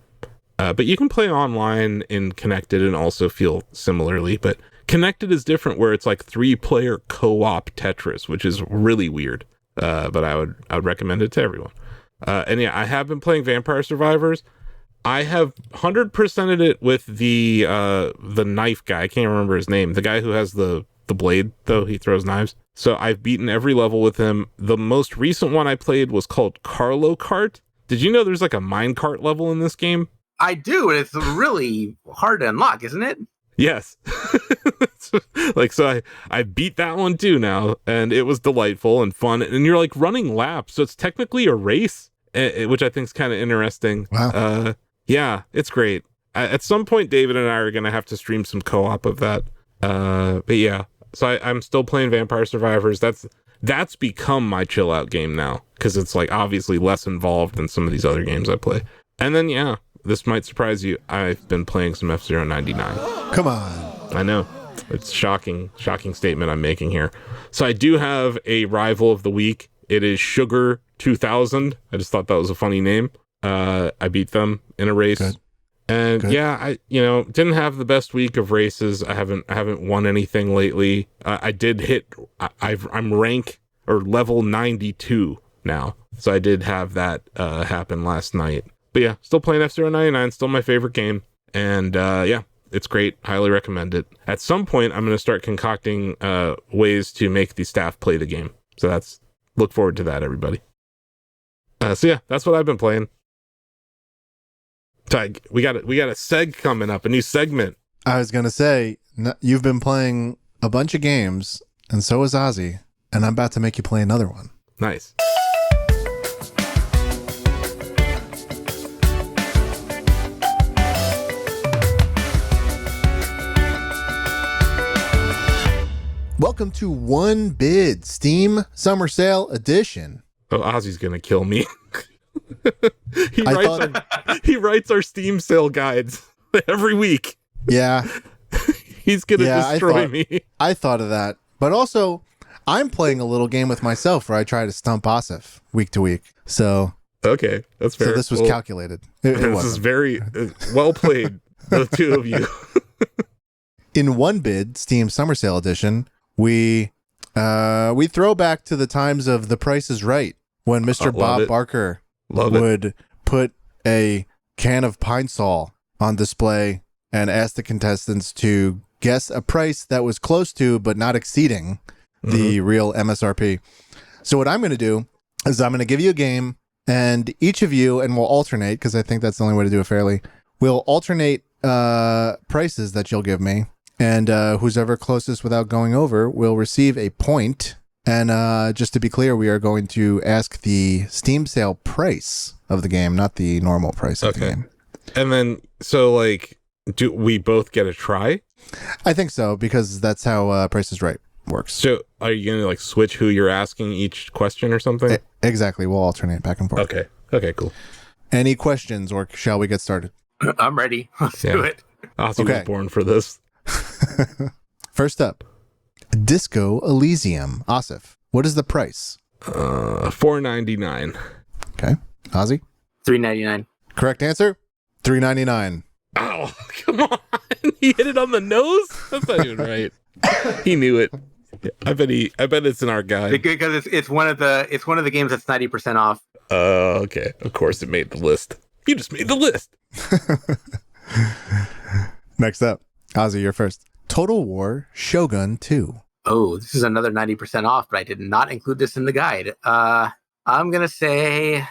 But you can play online in Connected and also feel similarly. But Connected is different where it's like 3-player co-op Tetris, which is really weird. But I would recommend it to everyone. And yeah, I have been playing Vampire Survivors. I have 100%ed it with the knife guy. I can't remember his name. The guy who has the blade, though. He throws knives. So I've beaten every level with him. The most recent one I played was called Carlo Kart. Did you know there's like a minecart level in this game? I do, and it's really hard to unlock, isn't it? Yes. Like, so I beat that one too now, and it was delightful and fun. And you're like running laps, so it's technically a race, which I think is kind of interesting. Wow. Yeah, it's great. At some point, David and I are going to have to stream some co-op of that. But yeah, so I'm still playing Vampire Survivors. That's become my chill out game now, because it's like obviously less involved than some of these other games I play. And then, yeah, this might surprise you. I've been playing some F-Zero 99. Come on. I know. It's shocking statement I'm making here. So I do have a rival of the week. It is Sugar 2000. I just thought that was a funny name. I beat them in a race. Good. And Good. yeah, I didn't have the best week of races. I haven't won anything lately. I did hit. I'm rank or level 92 now, so I did have that happen last night. But yeah, still playing F-Zero 99. Still my favorite game, and yeah, it's great. Highly recommend it. At some point, I'm going to start concocting ways to make the staff play the game. So look forward to that, everybody. So yeah, that's what I've been playing. Tig, we got a seg coming up, a new segment. I was going to say, you've been playing a bunch of games, and so is Ozzie, and I'm about to make you play another one. Nice. Welcome to One Bid Steam Summer Sale Edition. Oh, Ozzie's going to kill me. He writes our Steam sale guides every week. Yeah. He's going to destroy me. I thought of that. But also, I'm playing a little game with myself where I try to stump Asif week to week. So, okay, that's fair. So this was calculated. This is very well played, the two of you. In One Bid Steam Summer Sale Edition, we throw back to the times of The Price is Right, when Mr. Bob Barker would put a can of Pine Sol on display and ask the contestants to guess a price that was close to but not exceeding the real MSRP. So what I'm going to do is I'm going to give you a game, and each of you, and we'll alternate, because I think that's the only way to do it fairly, we'll alternate prices that you'll give me, and who's ever closest without going over will receive a point. And just to be clear, we are going to ask the Steam sale price of the game, not the normal price of the game. And then, so like, do we both get a try? I think so, because that's how Price is Right works. So are you going to like switch who you're asking each question or something? Exactly. We'll alternate back and forth. Okay, cool. Any questions, or shall we get started? I'm ready. Let's do it. Ozzie was born for this. First up, Disco Elysium. Asif, what is the price? $4.99. Okay. Ozzie? $3.99. Correct answer? $3.99. Oh, come on. He hit it on the nose? That's not even right. He knew it. I bet it's in our guide. Because it's one of the games that's 90% off. Okay. Of course it made the list. You just made the list. Next up, Ozzie, you're first. Total War Shogun 2. Oh, this is another 90% off, but I did not include this in the guide. I'm gonna say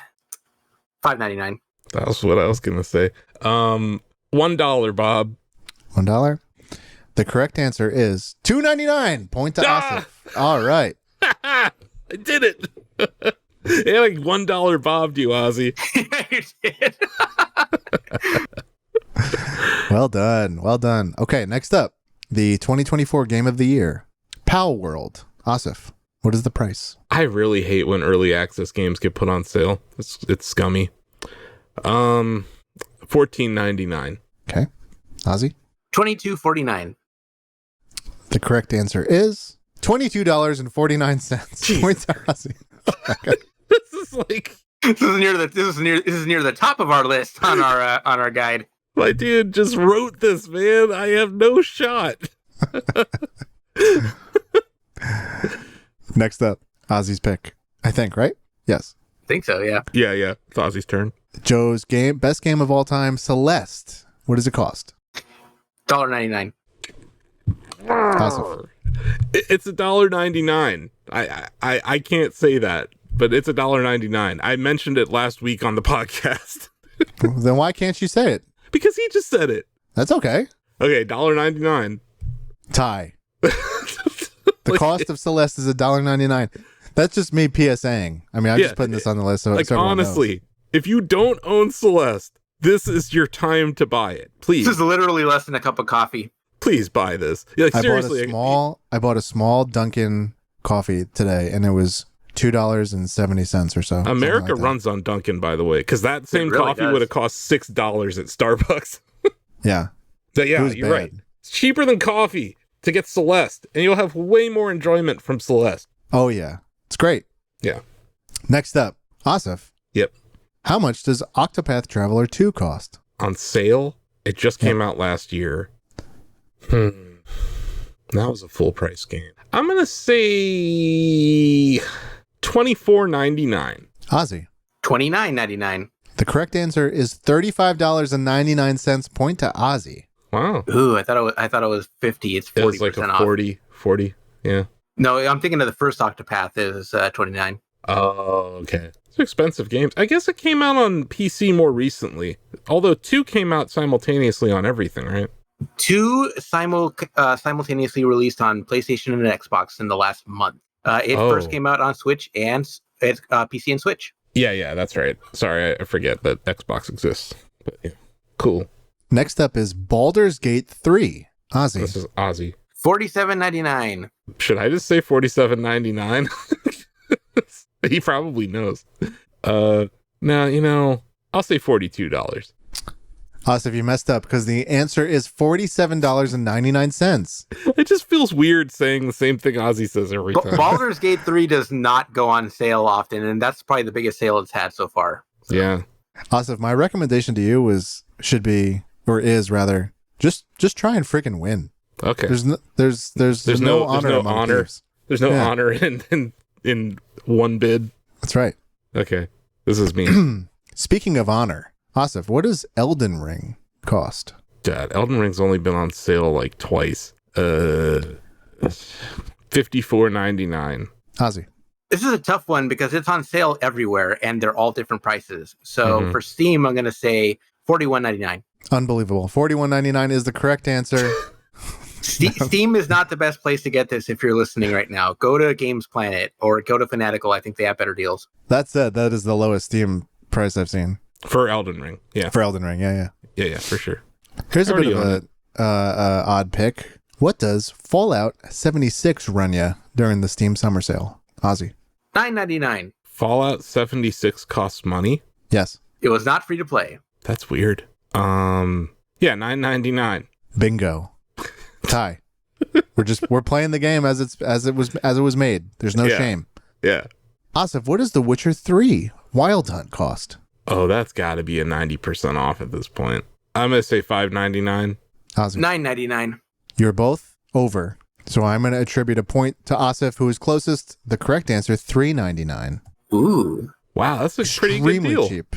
$5.99. That was what I was gonna say. $1, Bob. $1. The correct answer is $2.99. Point to Asif. All right. I did it. Yeah, like $1 Bob, you Ozzie. You did. Well done. Well done. Okay, next up, the 2024 Game of the Year, Pal World. Asif, what is the price? I really hate when early access games get put on sale. It's scummy. $14.99. Okay. Ozzie? $22.49. The correct answer is $22.49. Point to Ozzie. Okay. This is like this is near the top of our list on our guide. My dude just wrote this, man. I have no shot. Next up, Ozzie's pick. I think, right? Yes. I think so, yeah. Yeah. It's Ozzie's turn. Joe's game, best game of all time, Celeste. What does it cost? $1.99. Asif. It's $1.99. I can't say that, but it's $1.99. I mentioned it last week on the podcast. Then why can't you say it? Because he just said it. That's okay. Okay, $1.99. Tie. The cost of Celeste is $1.99. That's just me PSAing. I mean, I'm just putting this on the list so everyone honestly, knows. If you don't own Celeste, this is your time to buy it. Please. This is literally less than a cup of coffee. Please buy this. Like, seriously. I bought a small Dunkin' coffee today, and it was $2.70 or so. America runs on Dunkin', by the way, because that same coffee would have cost $6 at Starbucks. Yeah. So yeah, you're right. It's cheaper than coffee to get Celeste, and you'll have way more enjoyment from Celeste. Oh yeah, it's great. Yeah. Next up, Asif. Yep. How much does Octopath Traveler 2 cost? On sale? It just came out last year. That was a full price game. I'm gonna say $24.99. Ozzie. $29.99. The correct answer is $35.99. Point to Ozzie. Wow. Ooh, I thought it was 50. It's 40% it was like a 40. Yeah. No, I'm thinking of the first Octopath is 29. Oh, okay. It's expensive games. I guess it came out on PC more recently. Although 2 came out simultaneously on everything, right? 2 simultaneously released on PlayStation and Xbox in the last month. It first came out on Switch and PC and Switch. Yeah, that's right. Sorry, I forget that Xbox exists. But yeah, cool. Next up is Baldur's Gate 3. Ozzie. This is Ozzie. $47.99. Should I just say $47.99? He probably knows. Now, I'll say $42. Asif, you messed up because the answer is $47.99. It just feels weird saying the same thing Ozzie says every time. Baldur's Gate 3 does not go on sale often, and that's probably the biggest sale it's had so far. So. Yeah. Asif, my recommendation to you is rather just try and freaking win. Okay. There's no honor. There's no honor in one bid. That's right. Okay. This is me. Speaking of honor, Asif, what does Elden Ring cost? Dad, Elden Ring's only been on sale like twice. $54.99. Ozzie. This is a tough one because it's on sale everywhere and they're all different prices. So for Steam, I'm going to say $41.99. Unbelievable. $41.99 is the correct answer. Steam is not the best place to get this if you're listening right now. Go to Games Planet or go to Fanatical. I think they have better deals. That said, that is the lowest Steam price I've seen. For Elden Ring, yeah. For Elden Ring, yeah. Yeah, for sure. Here's a bit of a odd pick. What does Fallout 76 run you during the Steam summer sale? Ozzie. $9.99. Fallout 76 costs money? Yes. It was not free to play. That's weird. Yeah, $9.99. Bingo. Tie. We're playing the game as it was made. There's no shame. Yeah. Asif, what does The Witcher 3 Wild Hunt cost? Oh, that's got to be a 90% off at this point. I'm going to say $5.99. Ozzie. $9.99. You're both over. So I'm going to attribute a point to Asif, who is closest. The correct answer, $3.99. Ooh. Wow, that's a pretty good deal. Cheap.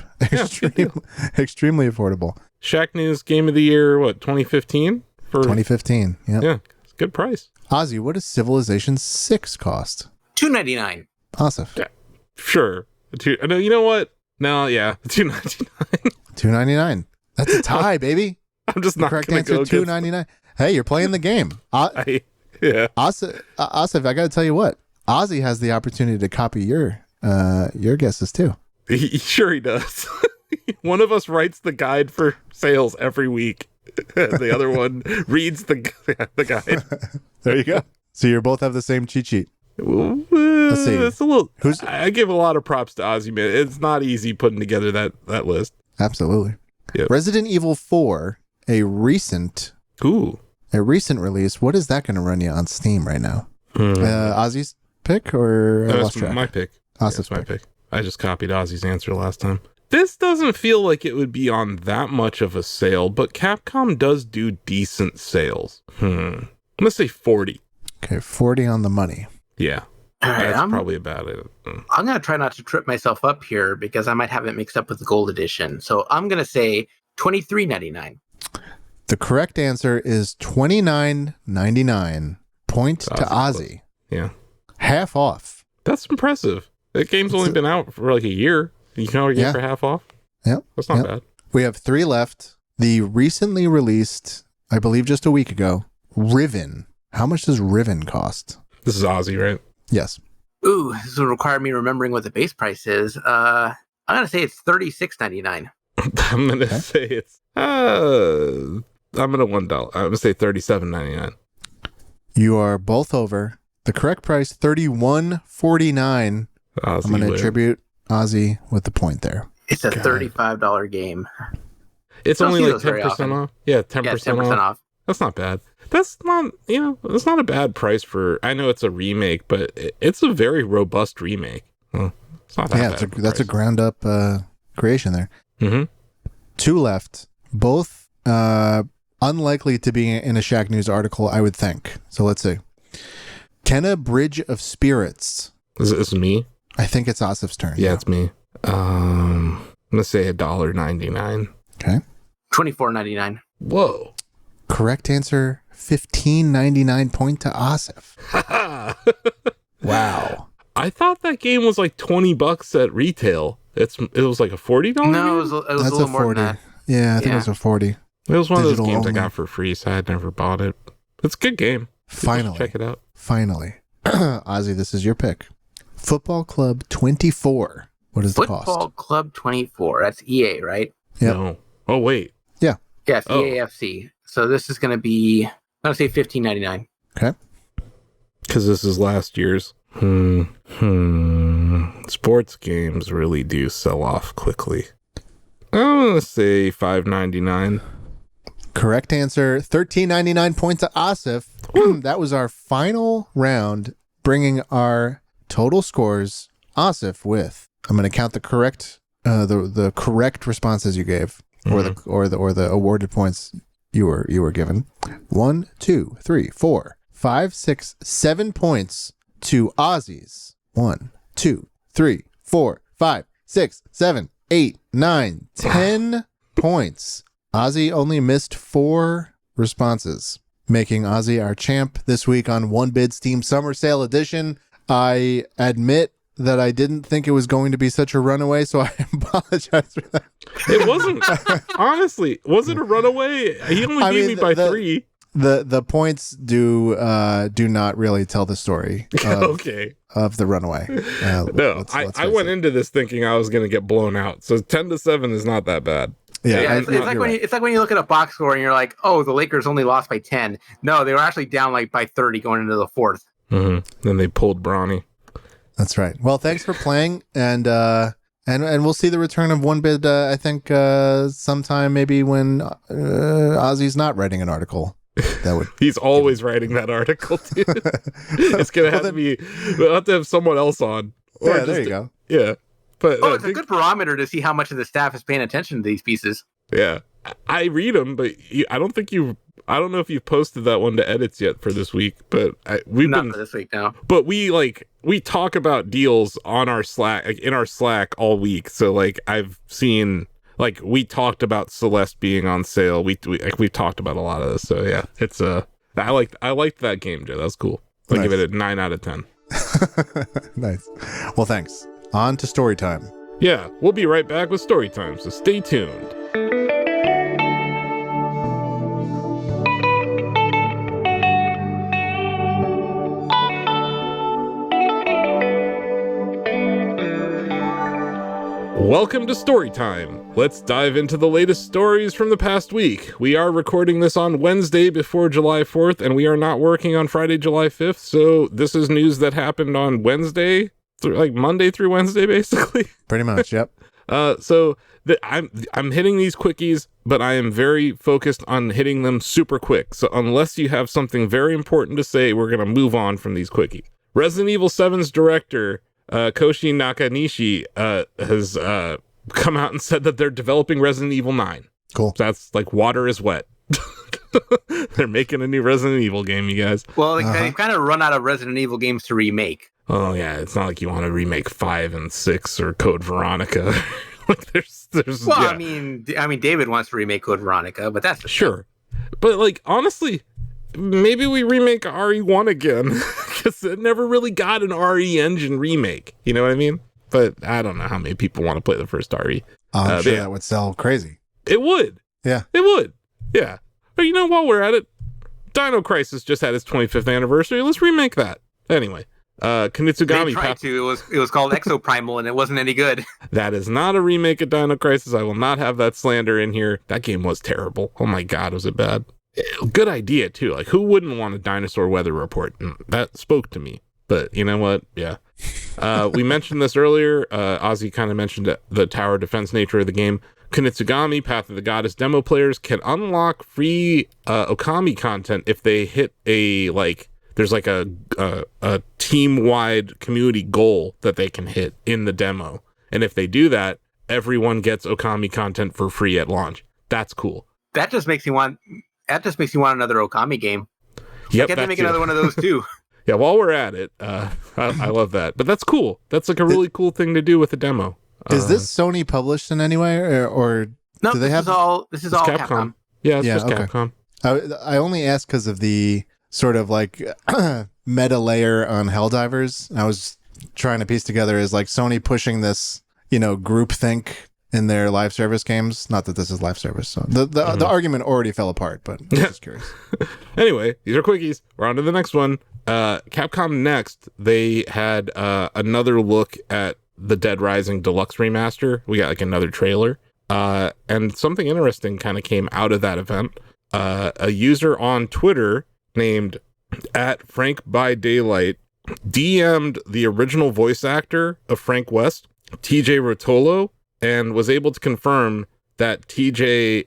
Extremely affordable. Shacknews Game of the Year, 2015? 2015, yep. Yeah, it's a good price. Ozzie, what does Civilization 6 cost? $2.99. Asif. Yeah, sure. No, you know what? No, yeah, $2.99. $2.99. That's a tie, baby. I'm just not correct going to go answer, $2.99. Hey, you're playing the game. Yeah. Asif, I got to tell you what. Ozzie has the opportunity to copy your guesses too. Sure he does. One of us writes the guide for sales every week. The other one reads the guide. There you go. So you both have the same cheat sheet. Let's see. It's a little. I give a lot of props to Ozzie, man. It's not easy putting together that list. Absolutely. Yep. Resident Evil 4, a recent release. What is that going to run you on Steam right now? Ozzie's pick or that's my pick. Asif's my pick. I just copied Ozzie's answer last time. This doesn't feel like it would be on that much of a sale, but Capcom does do decent sales. I'm gonna say 40. Okay, 40 on the money. Yeah. All right, that's probably about it. I'm going to try not to trip myself up here because I might have it mixed up with the gold edition. So I'm going to say $23.99. The correct answer is $29.99. Point to Ozzie. Yeah. Half off. That's impressive. That game's only been out for like a year. You can already get it for half off. Yep. That's not bad. We have 3 left. the recently released, I believe just a week ago, Riven. How much does Riven cost? This is Ozzie, right? Yes. Ooh, this will require me remembering what the base price is. I'm gonna say it's $36.99. I'm gonna say it's I'm gonna $1. I'm gonna say $37.99. You are both over. The correct price, $31.49. I'm going to attribute Ozzie with the point there. It's a $35 game. It's only like 10% off. Yeah, 10% off. That's not bad. That's not, it's not a bad price for, I know it's a remake, but it's a very robust remake. Well, it's not that bad. That's a ground up creation there. Mm-hmm. 2 left, both unlikely to be in a Shacknews article, I would think. So let's see. Can a Bridge of Spirits? Is this me? I think it's Asif's turn. Yeah, it's me. I'm gonna say $1.99. Okay. $24.99. Whoa. Correct answer, $15.99 point to Asif. Wow. I thought that game was like $20 at retail. It was like a $40 game? No, it was a little more than that. Yeah, I think it was a 40. It was one Digital of those games only. I got for free, so I had never bought it. It's a good game. Finally. Check it out. Finally. Ozzie, this is your pick. Football Club 24. What is the cost? Football Club 24. That's EA, right? Yep. No. Oh, wait. Yeah. Yes, EAFC. So this is going to be, I'm going to say $15.99. Okay. Because this is last year's. Sports games really do sell off quickly. I'm going to say $5.99. Correct answer, $13.99 point to Asif. That was our final round, bringing our total scores. Asif with, I'm going to count the correct the correct responses you gave, or the awarded points you were given. 1, 2, 3, 4, 5, 6, 7 points to Ozzie's. 1, 2, 3, 4, 5, 6, 7, 8, 9, 10 points. Ozzie only missed 4 responses, making Ozzie our champ this week on One Bid Steam Summer Sale Edition. I admit that I didn't think it was going to be such a runaway, so I apologize for that. It wasn't. Honestly, was it a runaway? He only beat me by 3. The points do not really tell the story of the runaway. No, I went into this thinking I was going to get blown out. So 10-7 is not that bad. Yeah, it's like when you look at a box score and you're like, oh, the Lakers only lost by 10. No, they were actually down like by 30 going into the 4th. Mm-hmm. Then they pulled Bronny. That's right. Well, thanks for playing, and we'll see the return of One Bid. I think sometime maybe when Ozzie's not writing an article. That would. He's always writing that article, dude. It's gonna have to be. We'll have to have someone else on. Yeah, there you go. Yeah. But it's a good barometer to see how much of the staff is paying attention to these pieces. Yeah, I read them, but I don't know if you've posted that one to edits yet for this week. But we've not been for this week now. But we talk about deals on our Slack, in our Slack all week. So I've seen we talked about Celeste being on sale. We've talked about a lot of this. So yeah, it's I liked that game, Joe. That was cool. I'll give it a 9 out of 10. Nice. Well, thanks. On to story time. Yeah, we'll be right back with story time, so stay tuned. Welcome to Storytime. Let's dive into the latest stories from the past week. We are recording this on Wednesday before July 4th, and we are not working on Friday, July 5th, so this is news that happened on Wednesday, Monday through Wednesday, basically. Pretty much, yep. So I'm hitting these quickies, but I am very focused on hitting them super quick. So unless you have something very important to say, we're going to move on from these quickies. Resident Evil 7's director, Koshi Nakanishi, has come out and said that they're developing Resident Evil 9. Cool. So that's like water is wet. They're making a new Resident Evil game, you guys. Well, they've kind of run out of Resident Evil games to remake. Oh yeah, it's not like you want to remake 5 and 6 or Code Veronica. there's well, yeah. I mean, David wants to remake Code Veronica, but that's sure. But honestly, maybe we remake RE1 again because it never really got an RE engine remake. You know what I mean? But I don't know how many people want to play the first RE. I'm sure that would sell crazy. It would. Yeah. It would. Yeah. But while we're at it, Dino Crisis just had its 25th anniversary. Let's remake that. Anyway, Kunitsu-Gami. They tried to. It was called Exoprimal, and it wasn't any good. That is not a remake of Dino Crisis. I will not have that slander in here. That game was terrible. Oh my god, was it bad? Good idea too. Like, who wouldn't want a dinosaur weather report? That spoke to me. But you know what? Yeah. We mentioned this earlier. Ozzie kind of mentioned the tower defense nature of the game. Kunitsu-Gami, Path of the Goddess demo players can unlock free Okami content if they hit there's like a team-wide community goal that they can hit in the demo. And if they do that, everyone gets Okami content for free at launch. That's cool. That just makes me want another Okami game. Yep, I got to make another one of those too. Yeah, while we're at it, I love that. But that's cool. That's like a really cool thing to do with a demo. Is this Sony published in any way, or no? do they have? This is all Capcom. Yeah, it's just okay. Capcom. I only asked because of the sort of like meta layer on Helldivers. I was trying to piece together is like Sony pushing this, groupthink in their live service games. Not that this is live service, so the argument already fell apart. But I'm just curious. Anyway, these are quickies. We're on to the next one. Capcom Next. They had another look at the Dead Rising Deluxe remaster. We got like another trailer. And something interesting kind of came out of that event. A user on Twitter named @FrankByDaylight DM'd the original voice actor of Frank West, TJ Rotolo, and was able to confirm that TJ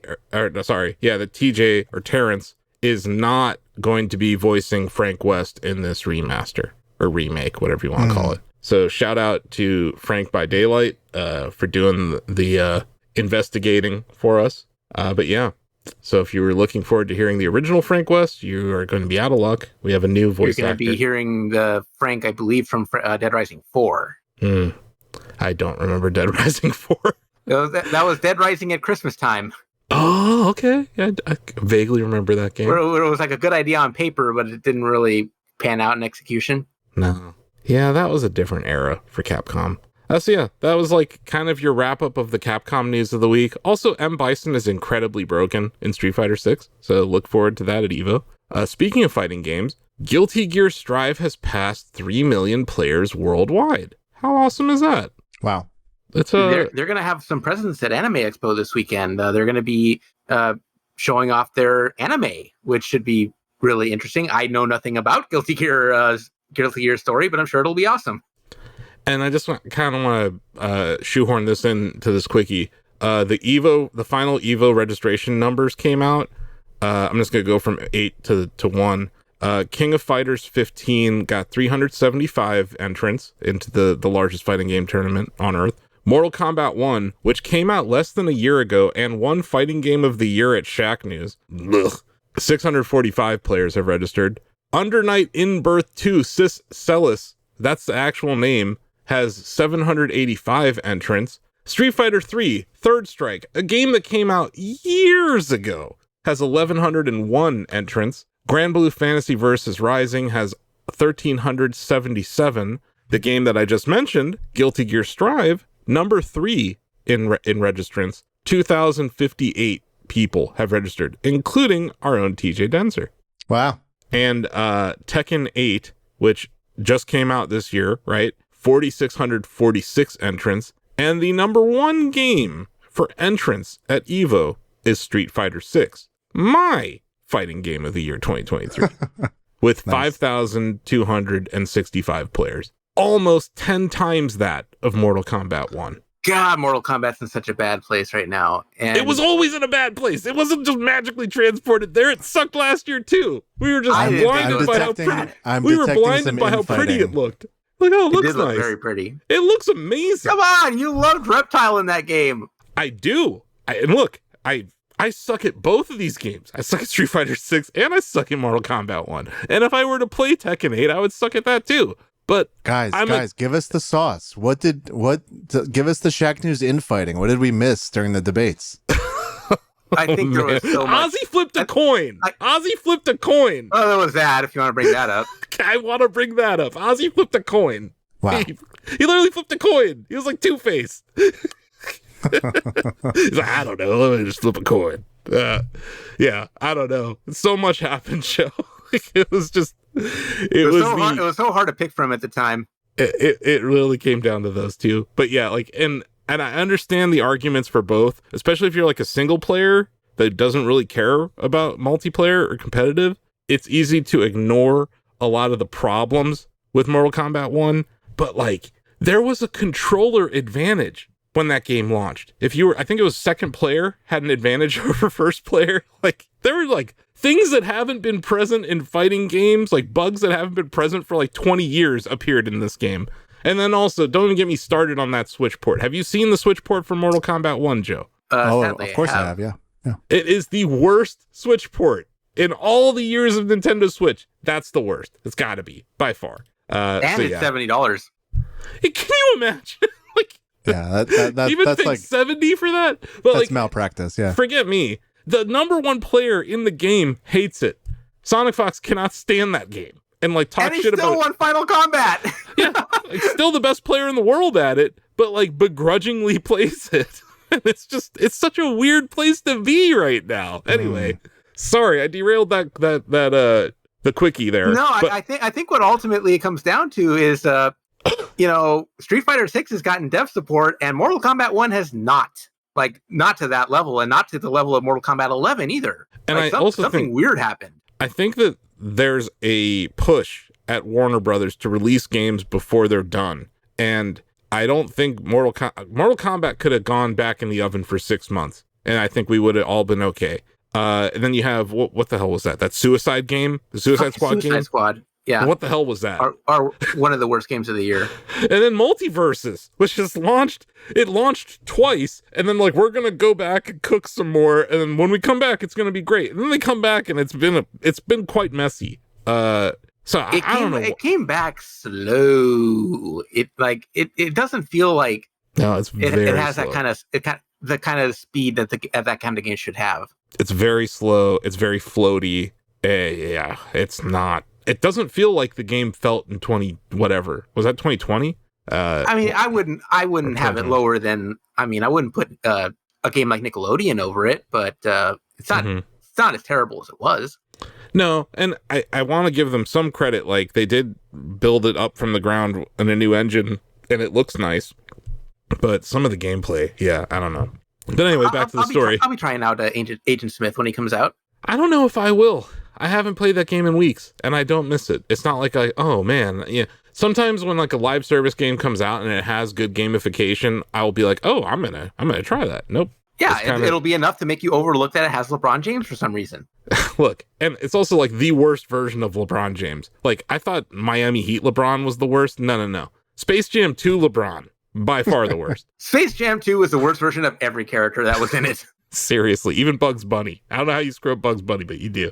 or Terrence is not going to be voicing Frank West in this remaster or remake, whatever you want to call it. So shout out to Frank by Daylight for doing the investigating for us. But yeah, so if you were looking forward to hearing the original Frank West, you are going to be out of luck. We have a new voice actor. You're going to be hearing the Frank, I believe, from Dead Rising 4. I don't remember Dead Rising 4. That was Dead Rising at Christmas time. Oh, okay. Yeah, I vaguely remember that game. Where it was like a good idea on paper, but it didn't really pan out in execution. No. Yeah, that was a different era for Capcom. So yeah, that was like kind of your wrap up of the Capcom news of the week. Also, M. Bison is incredibly broken in Street Fighter 6, so look forward to that at EVO. Speaking of fighting games, Guilty Gear Strive has passed 3 million players worldwide. How awesome is that? Wow. They're going to have some presence at Anime Expo this weekend. They're going to be showing off their anime, which should be really interesting. I know nothing about Guilty Gear story, but I'm sure it'll be awesome. And I just kind of want to shoehorn this into this quickie. The final EVO registration numbers came out. I'm just going to go from 8 to 1. King of Fighters 15 got 375 entrants into the largest fighting game tournament on Earth. Mortal Kombat 1, which came out less than a year ago and won Fighting Game of the Year at Shacknews. 645 players have registered. Under Night In Birth 2 Cis Celis, that's the actual name, has 785 entrants. Street Fighter 3 Third Strike, a game that came out years ago, has 1,101 entrants. Grand Blue Fantasy Versus Rising has 1,377. The game that I just mentioned, Guilty Gear Strive, number 3 in registrants, 2,058 people have registered, including our own TJ Denser. Wow. And Tekken 8, which just came out this year, right? 4,646 entrants. And the number 1 game for entrants at EVO is Street Fighter 6, my fighting game of the year 2023, with 5,265 players. Almost 10 times that of Mortal Kombat 1. God, Mortal Kombat's in such a bad place right now. And it was always in a bad place. It wasn't just magically transported there. It sucked last year too. We were just blinded by how pretty. We were blinded by how pretty it looked. Like, oh, it looks nice. Very pretty. It looks amazing. Come on, you loved Reptile in that game. I do. And look, I suck at both of these games. I suck at Street Fighter 6 and I suck at Mortal Kombat 1. And if I were to play Tekken 8, I would suck at that too. But guys, give us the sauce. Give us the Shacknews infighting. What did we miss during the debates? I think there was so much. Ozzie flipped a coin. Ozzie flipped a coin. Oh, there was that, if you want to bring that up. I want to bring that up. Ozzie flipped a coin. Wow. He literally flipped a coin. He was like Two-Face. He's like, I don't know. Let me just flip a coin. Yeah, I don't know. So much happened, Joe. It was just, it was so hard to pick from at the time. It really came down to those two. But yeah, like, and I understand the arguments for both, especially if you're like a single player that doesn't really care about multiplayer or competitive. It's easy to ignore a lot of the problems with Mortal Kombat 1, but like, there was a controller advantage when that game launched. If you were, I think it was second player had an advantage over first player. Like, there were like things that haven't been present in fighting games, like bugs that haven't been present for like 20 years appeared in this game. And then also, don't even get me started on that Switch port. Have you seen the Switch port for Mortal Kombat 1, Joe? Of course I have, yeah. It is the worst Switch port in all the years of Nintendo Switch. That's the worst. It's got to be, by far. And it's $70. Can you imagine? Like, yeah, even that's paying like 70 for that? But that's like, malpractice, yeah. Forget me. The number one player in the game hates it. Sonic Fox cannot stand that game. And like talk shit about it. And he still won Final Combat. Yeah, like, still the best player in the world at it, but like begrudgingly plays it. And it's such a weird place to be right now. Anyway, sorry, I derailed the quickie there. No, I think what ultimately it comes down to is Street Fighter 6 has gotten dev support and Mortal Kombat 1 has not. Like, not to that level, and not to the level of Mortal Kombat 11 either. And like, I also something think weird happened. I think that there's a push at Warner Brothers to release games before they're done. And I don't think Mortal Kombat could have gone back in the oven for 6 months. And I think we would have all been okay. And then you have, what the hell was that? That Suicide game? The Suicide Squad game? Suicide Squad. Yeah. What the hell was that? Are one of the worst games of the year. And then Multiverses, which just launched. It launched twice, and then like we're gonna go back and cook some more, and then when we come back, it's gonna be great. And then they come back, and it's been quite messy. I don't know. It came back slow. It doesn't feel like no. It has slow. the kind of speed that that kind of game should have. It's very slow. It's very floaty. Yeah, it's not. It doesn't feel like the game felt in 20 whatever. Was that 2020? I mean, I wouldn't have it lower than. I mean, I wouldn't put a game like Nickelodeon over it, but it's not. It's not as terrible as it was. No, and I want to give them some credit. Like, they did build it up from the ground in a new engine, and it looks nice. But some of the gameplay, yeah, I don't know. But anyway, back to the story. I'll be trying out Agent Smith when he comes out. I don't know if I will. I haven't played that game in weeks, and I don't miss it. It's not like oh man, yeah. Sometimes when like a live service game comes out and it has good gamification, I'll be like, oh, I'm gonna try that. Nope. Yeah, it'll be enough to make you overlook that it has LeBron James for some reason. Look, and it's also like the worst version of LeBron James. Like, I thought Miami Heat LeBron was the worst. No. Space Jam 2 LeBron, by far the worst. Space Jam 2 is the worst version of every character that was in it. Seriously, even Bugs Bunny. I don't know how you screw up Bugs Bunny, but you do.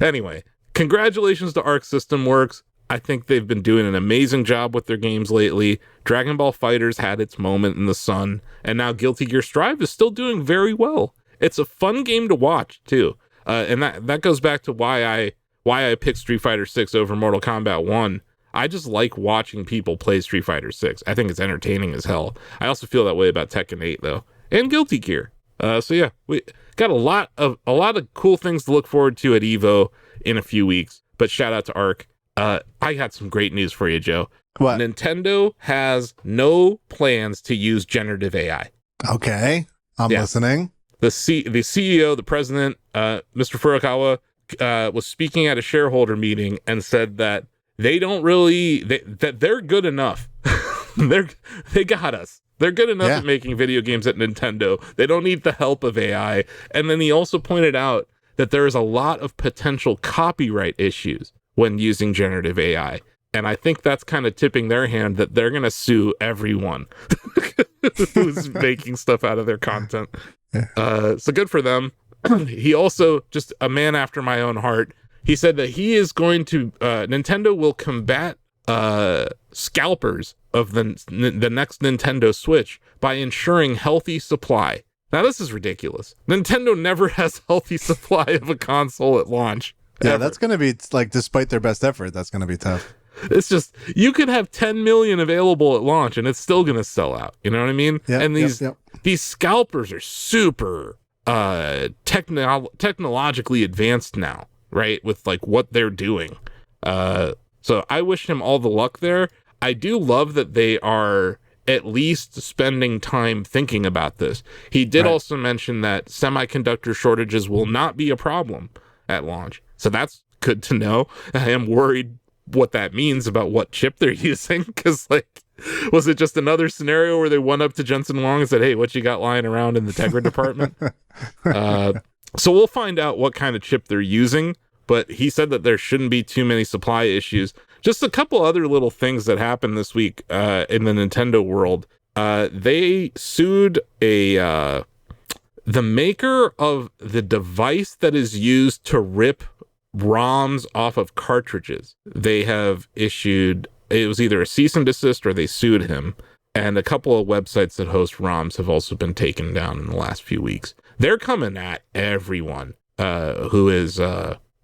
Anyway, congratulations to Arc System Works. I think they've been doing an amazing job with their games lately. Dragon Ball FighterZ had its moment in the sun, and now Guilty Gear Strive is still doing very well. It's a fun game to watch, too. And that goes back to why I picked Street Fighter 6 over Mortal Kombat 1. I just like watching people play Street Fighter 6. I think it's entertaining as hell. I also feel that way about Tekken 8, though. And Guilty Gear. So yeah, we got a lot of cool things to look forward to at EVO in a few weeks. But shout out to Arc. I got some great news for you, Joe. What? Nintendo has no plans to use generative AI. Okay, I'm listening. The CEO, the president, Mr. Furukawa, was speaking at a shareholder meeting and said that they don't really that they're good enough. They got us. They're good enough at making video games at Nintendo. They don't need the help of AI. And then he also pointed out that there is a lot of potential copyright issues when using generative AI. And I think that's kind of tipping their hand that they're going to sue everyone who's making stuff out of their content. So good for them. He also, just a man after my own heart, he said that he is going to, Nintendo will combat scalpers of the next Nintendo Switch by ensuring healthy supply. Now, this is ridiculous. Nintendo never has healthy supply of a console at launch. Yeah, ever. That's going to be, like, despite their best effort, that's going to be tough. It's just, you could have 10 million available at launch and it's still going to sell out. You know what I mean? Yeah, and these scalpers are super technologically advanced now, right? With like what they're doing. So I wish him all the luck there. I do love that they are at least spending time thinking about this. He did also mention that semiconductor shortages will not be a problem at launch. So that's good to know. I am worried what that means about what chip they're using, because like, was it just another scenario where they went up to Jensen Huang and said, hey, what you got lying around in the Tegra department? So we'll find out what kind of chip they're using, but he said that there shouldn't be too many supply issues. Just a couple other little things that happened this week in the Nintendo world. They sued the maker of the device that is used to rip ROMs off of cartridges. They have issued, it was either a cease and desist or they sued him. And a couple of websites that host ROMs have also been taken down in the last few weeks. They're coming at everyone who is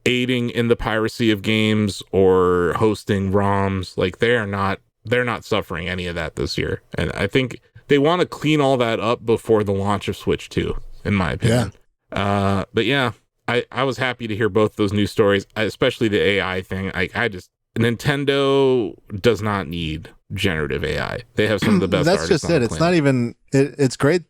aiding in the piracy of games or hosting ROMs. Like they're not suffering any of that this year. And I think they want to clean all that up before the launch of Switch 2, in my opinion. Yeah. But yeah, I was happy to hear both those news stories, especially the AI thing. Nintendo does not need generative AI. They have some of the best. That's just it. It's not even. It's great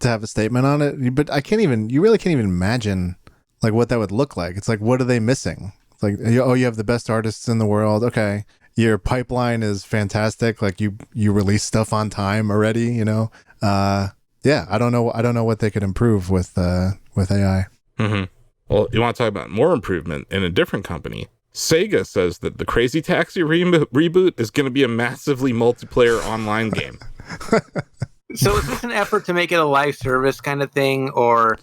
to have a statement on it, but you really can't even imagine like what that would look like. It's like, what are they missing? It's like, oh, you have the best artists in the world. Okay, your pipeline is fantastic. Like you release stuff on time already. Yeah, I don't know what they could improve with AI. Mm-hmm. Well, you want to talk about more improvement in a different company? Sega says that the Crazy Taxi reboot is going to be a massively multiplayer online game. So is this an effort to make it a live service kind of thing, or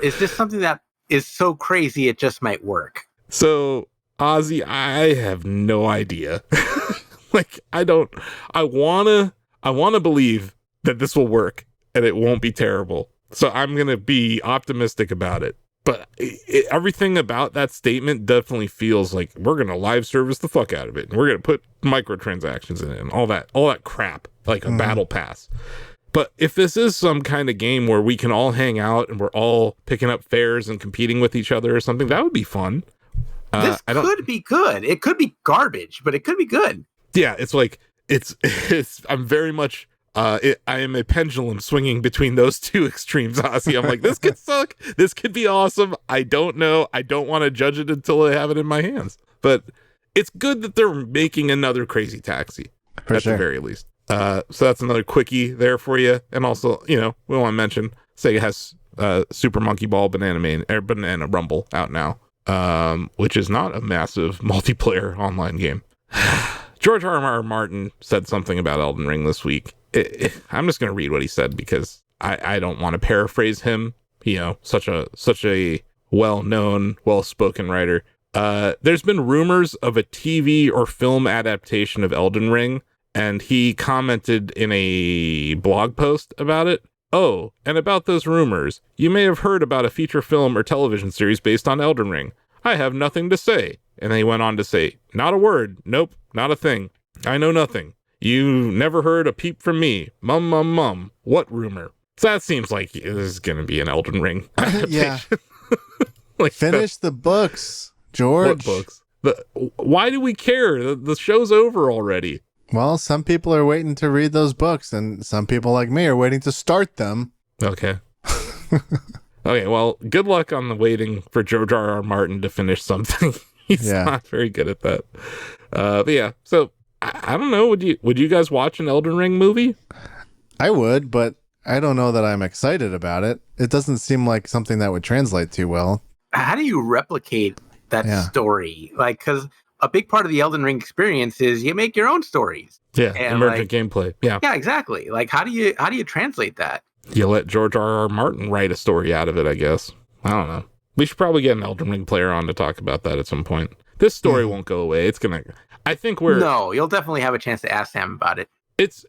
is this something that is so crazy it just might work? So, Ozzy, I have no idea. Like, I want to believe that this will work and it won't be terrible. So I'm going to be optimistic about it. But everything about that statement definitely feels like we're going to live service the fuck out of it. And we're going to put microtransactions in it and all that crap, like a battle pass. But if this is some kind of game where we can all hang out and we're all picking up fares and competing with each other or something, that would be fun. This could be good. It could be garbage, but it could be good. Yeah, it's like, I'm very much... I am a pendulum swinging between those two extremes, Ozzy. I'm like, this could suck. This could be awesome. I don't know. I don't want to judge it until I have it in my hands. But it's good that they're making another Crazy Taxi, at the very least. So that's another quickie there for you. And also, we want to mention Sega has Super Monkey Ball Banana Rumble out now, which is not a massive multiplayer online game. George R.R. Martin said something about Elden Ring this week. I'm just going to read what he said because I don't want to paraphrase him. Such a well-known, well-spoken writer. There's been rumors of a TV or film adaptation of Elden Ring, and he commented in a blog post about it. Oh, and about those rumors, you may have heard about a feature film or television series based on Elden Ring. I have nothing to say. And then he went on to say, not a word. Nope, not a thing. I know nothing. You never heard a peep from me. Mum, mum, mum. What rumor? So that seems like this is going to be an Elden Ring adaptation. Yeah. Finish the books, George. What books? Why do we care? The show's over already. Well, some people are waiting to read those books, and some people like me are waiting to start them. Okay. Okay, well, good luck on the waiting for George R.R. Martin to finish something. He's not very good at that. But yeah, so I don't know. Would you guys watch an Elden Ring movie? I would, but I don't know that I'm excited about it. It doesn't seem like something that would translate too well. How do you replicate that story? Like, because a big part of the Elden Ring experience is you make your own stories. Yeah, and emergent gameplay. Yeah, exactly. Like, how do you translate that? You let George R.R. Martin write a story out of it, I guess. I don't know. We should probably get an Elden Ring player on to talk about that at some point. This story won't go away. No, you'll definitely have a chance to ask Sam about it. It's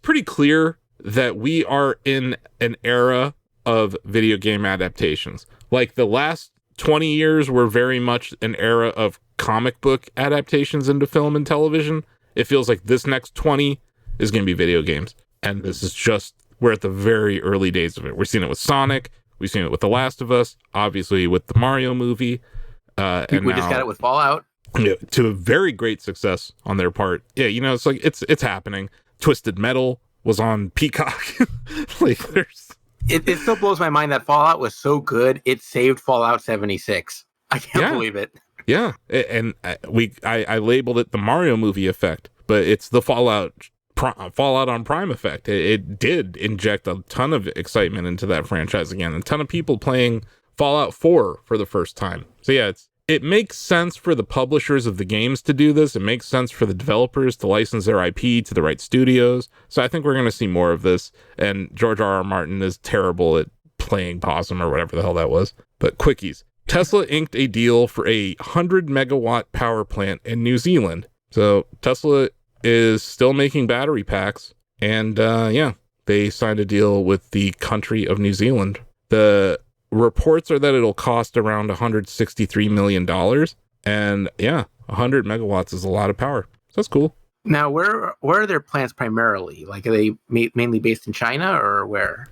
pretty clear that we are in an era of video game adaptations. Like the last 20 years were very much an era of comic book adaptations into film and television. It feels like this next 20 is going to be video games. And this is we're at the very early days of it. We're seeing it with Sonic. We've seen it with The Last of Us, obviously with the Mario movie. And we just got it with Fallout. To a very great success on their part. Yeah, you know, it's like it's happening. Twisted Metal was on Peacock. Like there's It still blows my mind that Fallout was so good it saved Fallout 76. I can't believe it. Yeah, and I labeled it the Mario movie effect, but it's the Fallout on Prime effect. It did inject a ton of excitement into that franchise again. A ton of people playing Fallout 4 for the first time. So yeah, it makes sense for the publishers of the games to do this. It makes sense for the developers to license their IP to the right studios. So I think we're going to see more of this. And George R.R. Martin is terrible at playing possum or whatever the hell that was. But quickies. Tesla inked a deal for a 100 megawatt power plant in New Zealand. So Tesla is still making battery packs. And they signed a deal with the country of New Zealand. The reports are that it'll cost around $163 million. And 100 megawatts is a lot of power. So that's cool. Now, where are their plants primarily? Like, are they mainly based in China or where?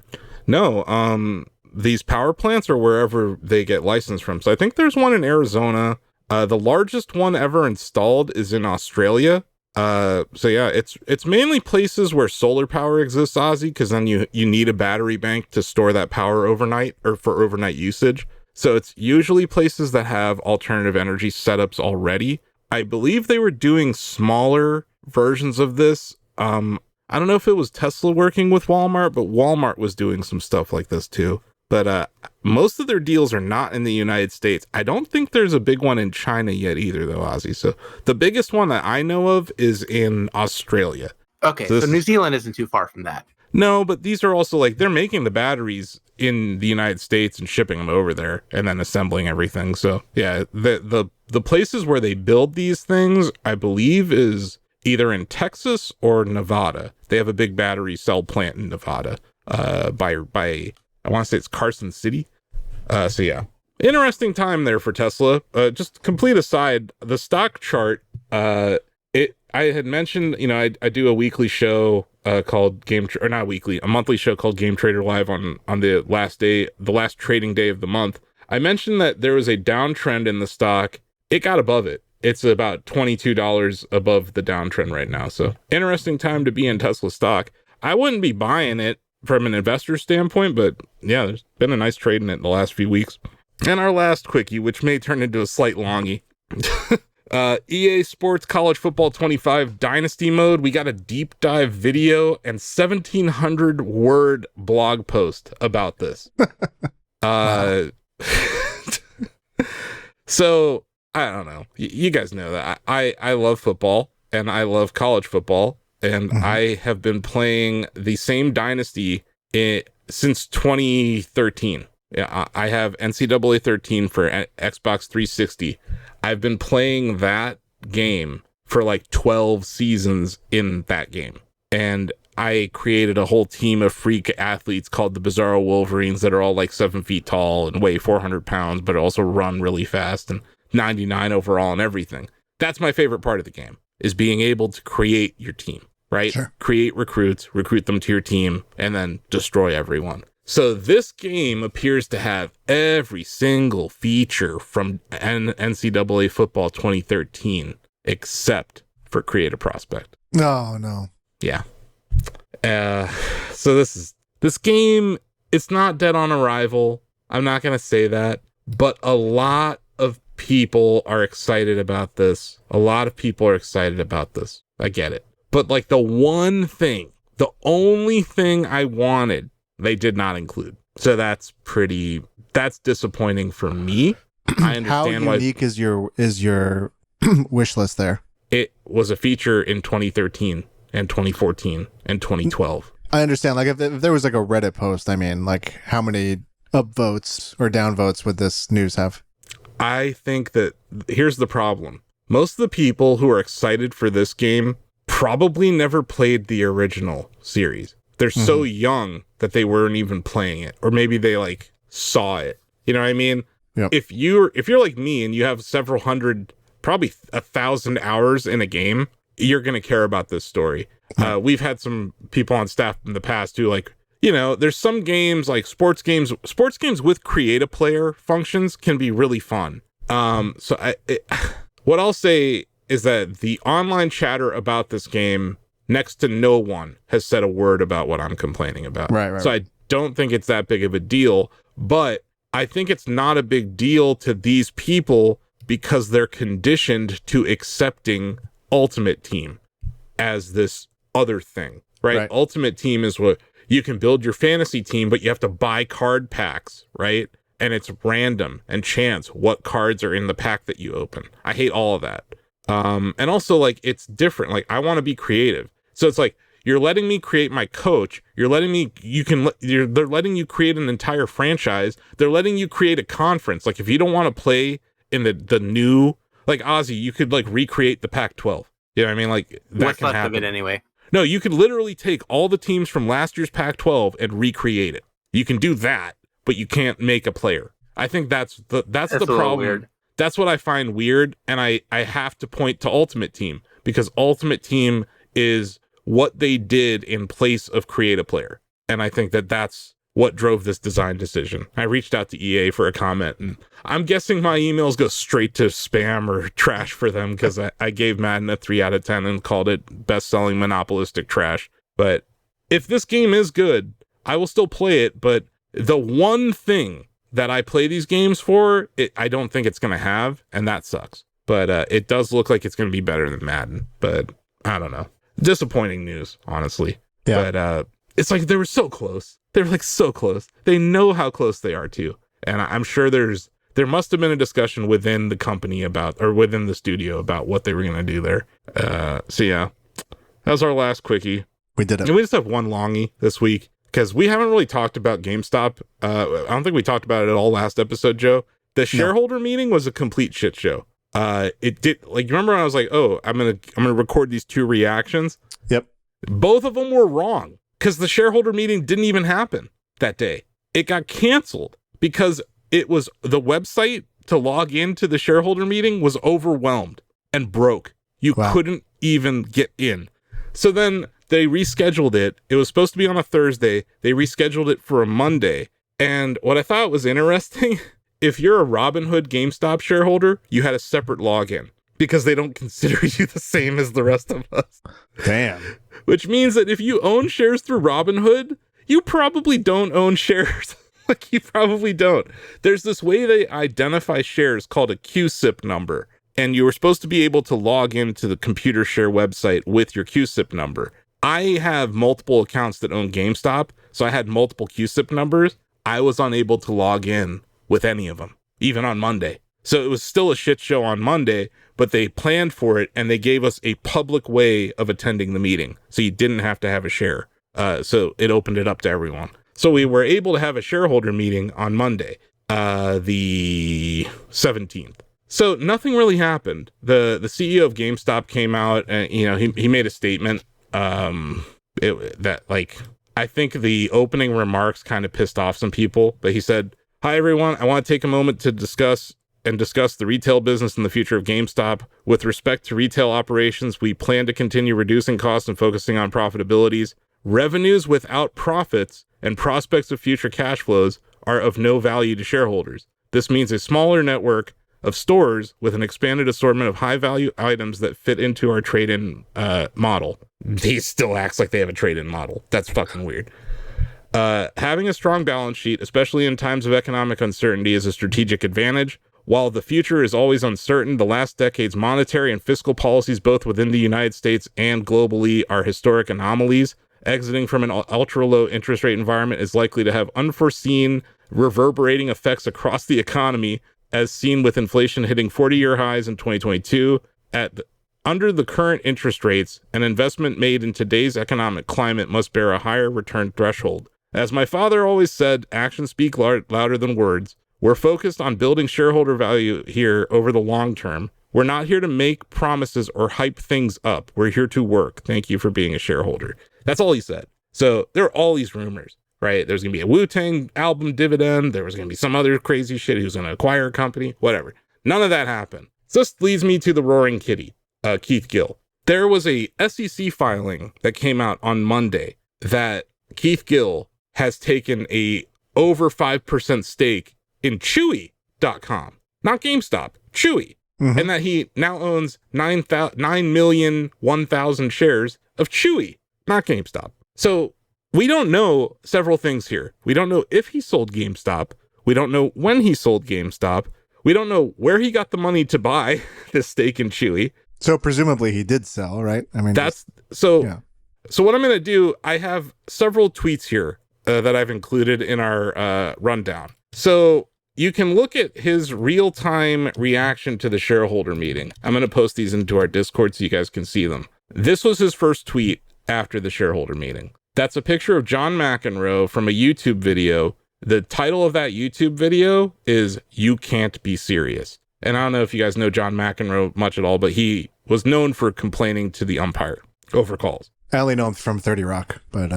No, these power plants are wherever they get licensed from. So I think there's one in Arizona. The largest one ever installed is in Australia. It's mainly places where solar power exists, Ozzy, because then you need a battery bank to store that power overnight or for overnight usage. So it's usually places that have alternative energy setups already. I believe they were doing smaller versions of this. I don't know if it was Tesla working with Walmart, but Walmart was doing some stuff like this too. But most of their deals are not in the United States. I don't think there's a big one in China yet either, though, Ozzy. So the biggest one that I know of is in Australia. Okay, so New Zealand isn't too far from that. No, but these are also like they're making the batteries in the United States and shipping them over there and then assembling everything. So yeah, the places where they build these things, I believe, is either in Texas or Nevada. They have a big battery cell plant in Nevada by I want to say it's Carson City. So yeah, interesting time there for Tesla. Just complete aside, the stock chart, I had mentioned, you know, I do a weekly show called a monthly show called Game Trader Live on the last trading day of the month. I mentioned that there was a downtrend in the stock. It got above it. It's about $22 above the downtrend right now. So interesting time to be in Tesla stock. I wouldn't be buying it from an investor standpoint, but yeah, there's been a nice trade in it in the last few weeks. And our last quickie, which may turn into a slight longie. EA Sports College Football 25 Dynasty Mode. We got a deep dive video and 1,700 word blog post about this. So I don't know. You guys know that I love football and I love college football. And I have been playing the same dynasty since 2013. Yeah, I have NCAA 13 for Xbox 360. I've been playing that game for like 12 seasons in that game. And I created a whole team of freak athletes called the Bizarro Wolverines that are all like 7 feet tall and weigh 400 pounds, but also run really fast and 99 overall and everything. That's my favorite part of the game, is being able to create your team. Right? Sure. Create recruits, recruit them to your team, and then destroy everyone. So this game appears to have every single feature from NCAA football 2013, except for create a prospect. No. Yeah. So this game, it's not dead on arrival. I'm not going to say that, but a lot of people are excited about this. I get it. But like the only thing I wanted, they did not include. So that's disappointing for me. I understand how unique is your wish list there. It was a feature in 2013 and 2014 and 2012. I understand. Like if there was like a Reddit post, I mean, like how many upvotes or downvotes would this news have? I think that here's the problem. Most of the people who are excited for this game probably never played the original series. They're so young that they weren't even playing it, or maybe they like saw it. You know what I mean? Yep. If you're like me and you have several hundred, probably 1,000 hours in a game, you're going to care about this story. We've had some people on staff in the past who like, you know, there's some games like sports games with create a player functions can be really fun. What I'll say is that the online chatter about this game, next to no one has said a word about what I'm complaining about. Right. So I don't think it's that big of a deal, but I think it's not a big deal to these people because they're conditioned to accepting Ultimate Team as this other thing, right? Ultimate Team is what you can build your fantasy team, but you have to buy card packs, right? And it's random and chance what cards are in the pack that you open. I hate all of that. And also, like, it's different. Like, I want to be creative. So it's like, you're letting me create my coach. They're letting you create an entire franchise. They're letting you create a conference. Like, if you don't want to play in the new, like Ozzie, you could like recreate the Pac-12. You know what I mean? Like, that what's can left happen. of it anyway. No, you could literally take all the teams from last year's Pac-12 and recreate it. You can do that, but you can't make a player. I think that's the problem. Weird. That's what I find weird, and I have to point to Ultimate Team, because Ultimate Team is what they did in place of create a player. And I think that's what drove this design decision. I reached out to EA for a comment, and I'm guessing my emails go straight to spam or trash for them, because I gave Madden a 3 out of 10 and called it best-selling monopolistic trash. But if this game is good, I will still play it, but the one thing that I play these games for, I don't think it's going to have, and that sucks. But it does look like it's going to be better than Madden, but I don't know. Disappointing news, honestly. Yeah. But it's like they were so close. They were like so close. They know how close they are too. And I'm sure there must have been a discussion within the company or within the studio about what they were going to do there. So yeah, that was our last quickie. We did it. And we just have one longie this week, because we haven't really talked about GameStop. I don't think we talked about it at all last episode, Joe. The shareholder meeting was a complete shit show. It did, like, you remember when I was like, oh, I'm gonna record these 2 reactions? Yep. Both of them were wrong, because the shareholder meeting didn't even happen that day. It got canceled because it was the website to log into the shareholder meeting was overwhelmed and broke. You couldn't even get in. So then they rescheduled it. It was supposed to be on a Thursday. They rescheduled it for a Monday. And what I thought was interesting, if you're a Robinhood GameStop shareholder, you had a separate login, because they don't consider you the same as the rest of us. Damn. Which means that if you own shares through Robinhood, you probably don't own shares. Like, you probably don't. There's this way they identify shares called a QSIP number, and you were supposed to be able to log into the computer share website with your QSIP number. I have multiple accounts that own GameStop, so I had multiple QSIP numbers. I was unable to log in with any of them, even on Monday. So it was still a shit show on Monday, but they planned for it, and they gave us a public way of attending the meeting, so you didn't have to have a share. So it opened it up to everyone. So we were able to have a shareholder meeting on Monday, the 17th. So nothing really happened. The CEO of GameStop came out, and he made a statement that, like, I think the opening remarks kind of pissed off some people, but he said, "Hi everyone, I want to take a moment to discuss the retail business and the future of GameStop. With respect to retail operations, we plan to continue reducing costs and focusing on profitabilities. Revenues without profits and prospects of future cash flows are of no value to shareholders. This means a smaller network of stores with an expanded assortment of high-value items that fit into our trade-in model." He still acts like they have a trade-in model. That's fucking weird. "Having a strong balance sheet, especially in times of economic uncertainty, is a strategic advantage. While the future is always uncertain, the last decade's monetary and fiscal policies, both within the United States and globally, are historic anomalies. Exiting from an ultra-low interest rate environment is likely to have unforeseen reverberating effects across the economy, as seen with inflation hitting 40-year highs in 2022. Under the current interest rates, an investment made in today's economic climate must bear a higher return threshold. As my father always said, actions speak louder than words. We're focused on building shareholder value here over the long term. We're not here to make promises or hype things up. We're here to work. Thank you for being a shareholder." That's all he said. So there are all these rumors, right? There's going to be a Wu-Tang album dividend. There was going to be some other crazy shit. He was going to acquire a company, whatever. None of that happened. So this leads me to the roaring kitty, Keith Gill. There was a SEC filing that came out on Monday that Keith Gill has taken a over 5% stake in Chewy.com, not GameStop, Chewy. Mhm. And that he now owns 9,001,000 shares of Chewy, not GameStop. So we don't know several things here. We don't know if he sold GameStop. We don't know when he sold GameStop. We don't know where he got the money to buy this stake in Chewy. So presumably he did sell, right? I mean, That's so. yeah. So what I'm going to do, I have several tweets here that I've included in our rundown. So you can look at his real-time reaction to the shareholder meeting. I'm going to post these into our Discord so you guys can see them. This was his first tweet after the shareholder meeting. That's a picture of John McEnroe from a YouTube video. The title of that YouTube video is "You Can't Be Serious." And I don't know if you guys know John McEnroe much at all, but he was known for complaining to the umpire over calls. I only know him from 30 Rock, but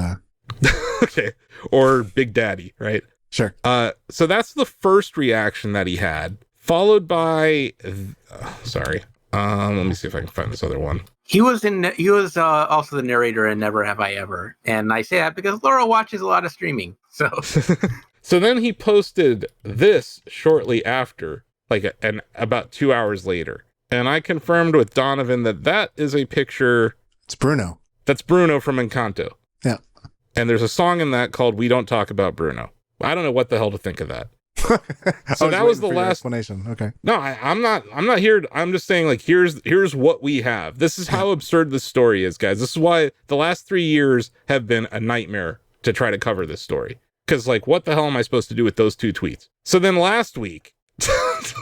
Okay. Or Big Daddy, right? sure. So that's the first reaction that he had, followed by sorry. Let me see if I can find this other one. He was also the narrator in Never Have I Ever, and I say that because Laura watches a lot of streaming. So So then he posted this shortly after, and about 2 hours later. And I confirmed with Donovan that is a picture. It's Bruno. That's Bruno from Encanto. Yeah. And there's a song in that called "We Don't Talk About Bruno." I don't know what the hell to think of that. So that was the last explanation. Okay. No, I'm not here. I'm just saying, like, here's what we have. This is how absurd this story is, guys. This is why the last 3 years have been a nightmare to try to cover this story. Because, like, what the hell am I supposed to do with those two tweets? So then last week, this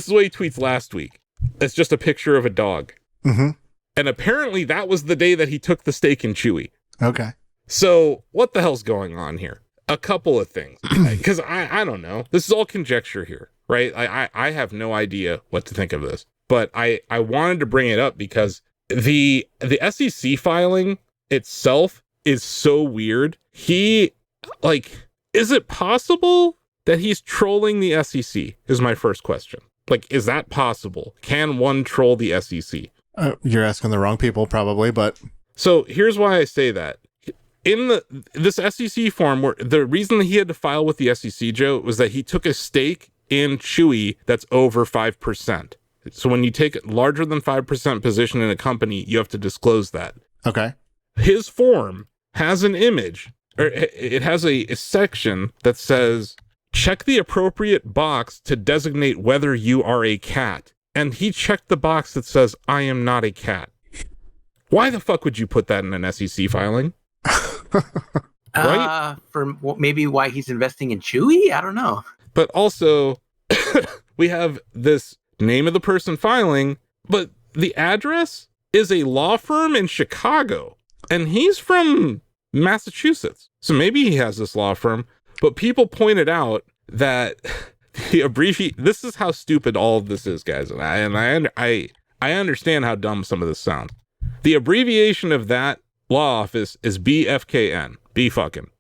is what he tweets last week. It's just a picture of a dog. Mm-hmm. And apparently that was the day that he took the stake in Chewy. Okay. So what the hell's going on here? A couple of things, because I don't know. This is all conjecture here, right? I have no idea what to think of this, but I wanted to bring it up because the SEC filing itself is so weird. Is it possible that he's trolling the SEC? Is my first question. Like, is that possible? Can one troll the SEC? You're asking the wrong people, probably, but So here's why I say that. In this SEC form, where the reason that he had to file with the SEC, Joe, was that he took a stake in Chewy that's over 5%. So when you take a larger than 5% position in a company, you have to disclose that. okay. His form has an image, or it has a section that says, check the appropriate box to designate whether you are a cat. And he checked the box that says, I am not a cat. Why the fuck would you put that in an SEC filing? Right? Maybe why he's investing in Chewy? I don't know. But also, we have this name of the person filing, but the address is a law firm in Chicago, and he's from Massachusetts. So maybe he has this law firm, but people pointed out that this is how stupid all of this is, guys. And I understand how dumb some of this sounds. The abbreviation of that law office is BFKN. B fucking.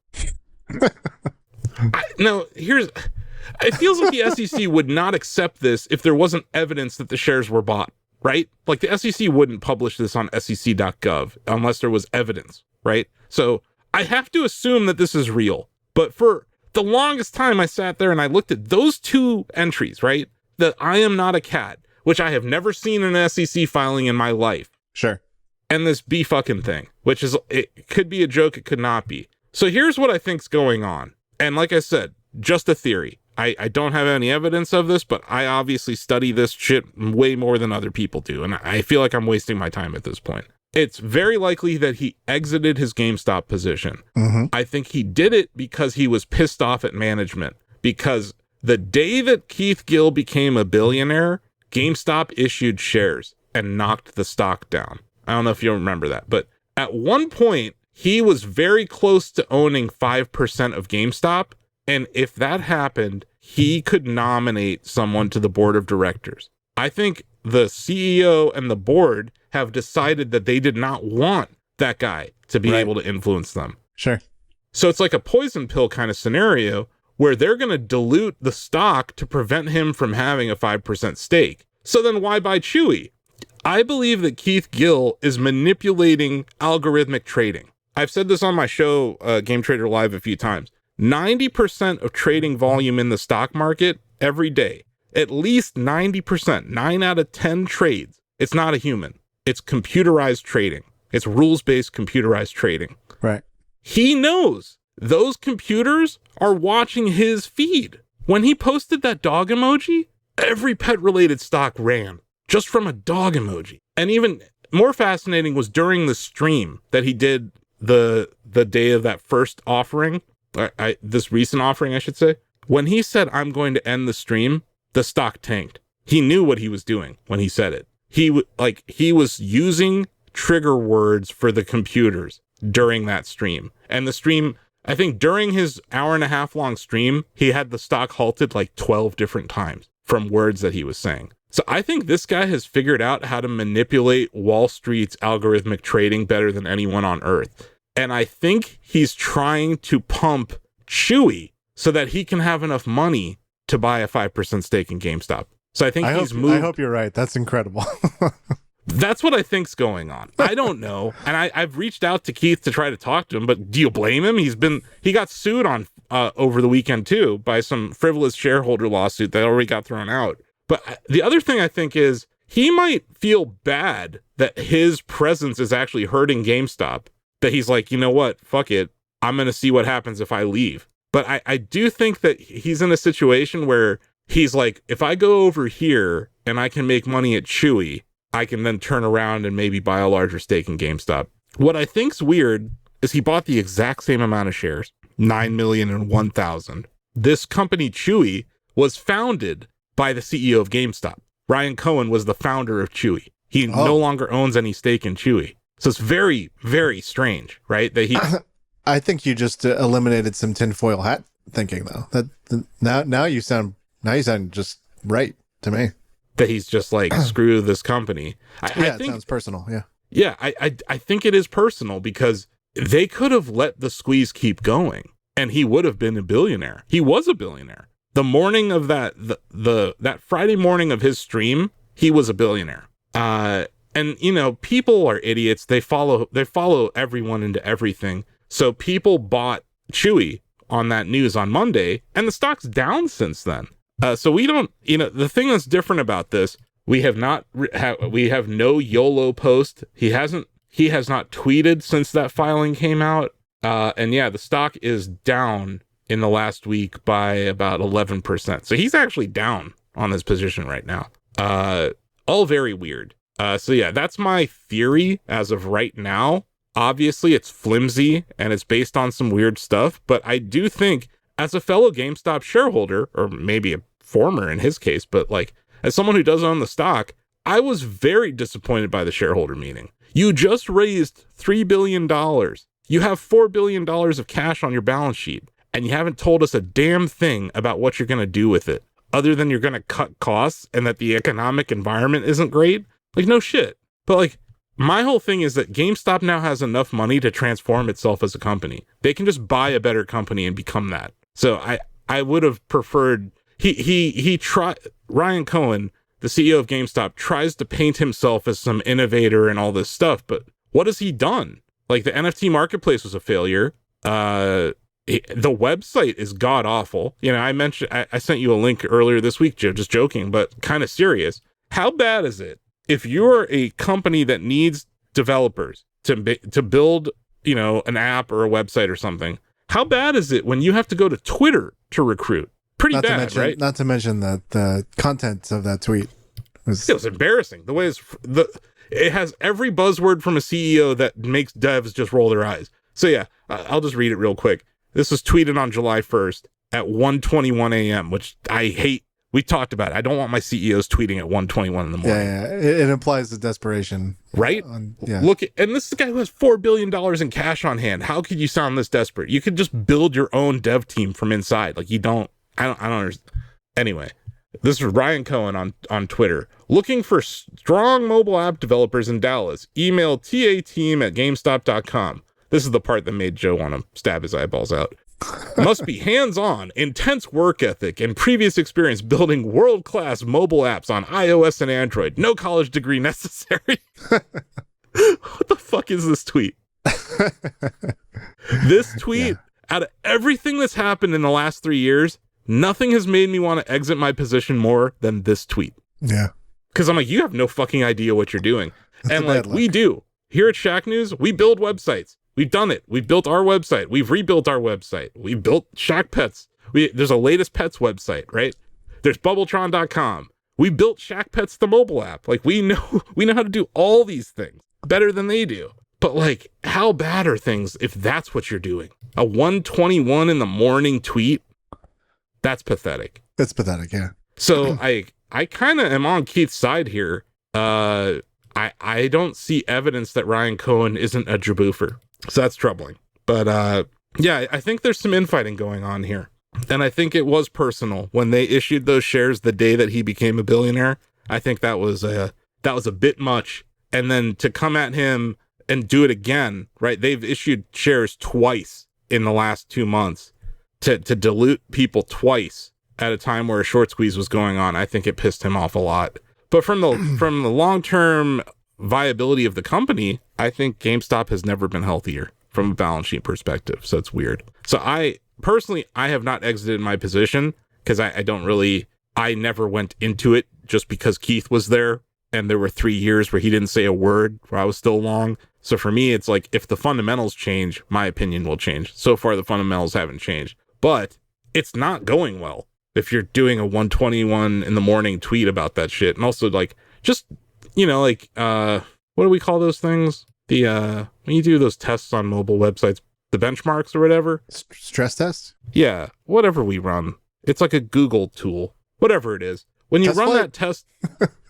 It feels like the SEC would not accept this if there wasn't evidence that the shares were bought, right? Like the SEC wouldn't publish this on sec.gov unless there was evidence, right? So I have to assume that this is real. But for the longest time, I sat there and I looked at those two entries, right? That I am not a cat, which I have never seen in an SEC filing in my life. Sure. And this B fucking thing, which is, it could be a joke, it could not be. So here's what I think's going on. And like I said, just a theory. I don't have any evidence of this, but I obviously study this shit way more than other people do. And I feel like I'm wasting my time at this point. It's very likely that he exited his GameStop position. Mm-hmm. I think he did it because he was pissed off at management. Because the day that Keith Gill became a billionaire, GameStop issued shares and knocked the stock down. I don't know if you remember that, but at one point, he was very close to owning 5% of GameStop. And if that happened, he could nominate someone to the board of directors. I think the CEO and the board have decided that they did not want that guy to be able to influence them. Sure. So it's like a poison pill kind of scenario where they're going to dilute the stock to prevent him from having a 5% stake. So then why buy Chewy? I believe that Keith Gill is manipulating algorithmic trading. I've said this on my show, Game Trader Live, a few times. 90% of trading volume in the stock market every day, at least 90%, 9 out of 10 trades, it's not a human. It's computerized trading. It's rules-based computerized trading. Right. He knows those computers are watching his feed. When he posted that dog emoji, every pet-related stock ran just from a dog emoji. And even more fascinating was during the stream that he did the day of that first offering, this recent offering, I should say. When he said, I'm going to end the stream, the stock tanked. He knew what he was doing when he said it. He was using trigger words for the computers during that stream. And the stream, I think during his hour and a half long stream, he had the stock halted like 12 different times from words that he was saying. So I think this guy has figured out how to manipulate Wall Street's algorithmic trading better than anyone on earth. And I think he's trying to pump Chewy so that he can have enough money to buy a 5% stake in GameStop. So I think he's moved. I hope you're right. That's incredible. That's what I think's going on. I don't know. And I've reached out to Keith to try to talk to him, but do you blame him? He got sued on over the weekend too by some frivolous shareholder lawsuit that already got thrown out. But the other thing I think is he might feel bad that his presence is actually hurting GameStop, that he's like, you know what, fuck it. I'm going to see what happens if I leave. But I do think that he's in a situation where he's like, if I go over here and I can make money at Chewy, I can then turn around and maybe buy a larger stake in GameStop. What I think's weird is he bought the exact same amount of shares, 9,001,000. This company, Chewy, was founded by the CEO of GameStop. Ryan Cohen was the founder of Chewy. He no longer owns any stake in Chewy. So it's very, very strange, right? That he. I think you just eliminated some tinfoil hat thinking, though. Now you sound just right to me. That he's just like, screw this company. I think, it sounds personal. Yeah. Yeah, I think it is personal because they could have let the squeeze keep going and he would have been a billionaire. He was a billionaire. The morning of that Friday morning of his stream, he was a billionaire. And you know, people are idiots. They follow everyone into everything. So people bought Chewy on that news on Monday, and the stock's down since then. So we don't, the thing that's different about this, we have no YOLO post. He has not tweeted since that filing came out. And yeah, the stock is down in the last week by about 11%. So he's actually down on his position right now. All very weird. So yeah, that's my theory as of right now. Obviously it's flimsy and it's based on some weird stuff, but I do think as a fellow GameStop shareholder, or maybe a former in his case, but like as someone who does own the stock, I was very disappointed by the shareholder meeting. You just raised $3 billion. You have $4 billion of cash on your balance sheet, and you haven't told us a damn thing about what you're going to do with it, other than you're going to cut costs and that the economic environment isn't great. Like, no shit. But like, my whole thing is that GameStop now has enough money to transform itself as a company. They can just buy a better company and become that. So I would have preferred Ryan Cohen, the CEO of GameStop, tries to paint himself as some innovator and all this stuff, but what has he done? Like, the NFT marketplace was a failure. The website is god awful. I sent you a link earlier this week, Joe, just joking, but kind of serious. How bad is it if you're a company that needs developers to build, an app or a website or something? How bad is it when you have to go to Twitter to recruit? Pretty bad, right? Not to mention that the content of that tweet was embarrassing. The way it has every buzzword from a CEO that makes devs just roll their eyes. So yeah, I'll just read it real quick. This was tweeted on July 1st at 1:21 a.m., which I hate. We talked about it. I don't want my CEOs tweeting at 1:21 in the morning. Yeah. It implies the desperation. Right? Look, and this is the guy who has $4 billion in cash on hand. How could you sound this desperate? You could just build your own dev team from inside. Like, you don't. I don't understand. Anyway, this is Ryan Cohen on Twitter. Looking for strong mobile app developers in Dallas. Email tateam@gamestop.com. This is the part that made Joe want to stab his eyeballs out. Must be hands-on, intense work ethic, and previous experience building world-class mobile apps on iOS and Android. No college degree necessary. What the fuck is this tweet? This tweet, out of everything that's happened in the last 3 years, nothing has made me want to exit my position more than this tweet. Yeah. Because I'm like, you have no fucking idea what you're doing. And like, we do. Here at Shacknews, we build websites. We've done it. We've built our website. We've rebuilt our website. We built Shack Pets. There's a latest pets website, right? There's bubbletron.com. We built Shack Pets, the mobile app. Like, we know how to do all these things better than they do. But like, how bad are things if that's what you're doing? A 1:21 in the morning tweet? That's pathetic. It's pathetic, yeah. So I kind of am on Keith's side here. I don't see evidence that Ryan Cohen isn't a jaboofer. So that's troubling. But yeah, I think there's some infighting going on here. And I think it was personal when they issued those shares the day that he became a billionaire. I think that was a bit much. And then to come at him and do it again, right? They've issued shares twice in the last 2 months to dilute people twice at a time where a short squeeze was going on. I think it pissed him off a lot. But from the long-term viability of the company, I think GameStop has never been healthier from a balance sheet perspective. So it's weird. So I have not exited my position because I never went into it just because Keith was there. And there were 3 years where he didn't say a word, where I was still long. So for me, it's like, if the fundamentals change, my opinion will change. So far, the fundamentals haven't changed. But it's not going well if you're doing a 1:21 in the morning tweet about that shit. And also, like, just, like, what do we call those things? When you do those tests on mobile websites, the benchmarks or whatever. Stress tests? Yeah, whatever we run. It's like a Google tool, whatever it is. When you run that test...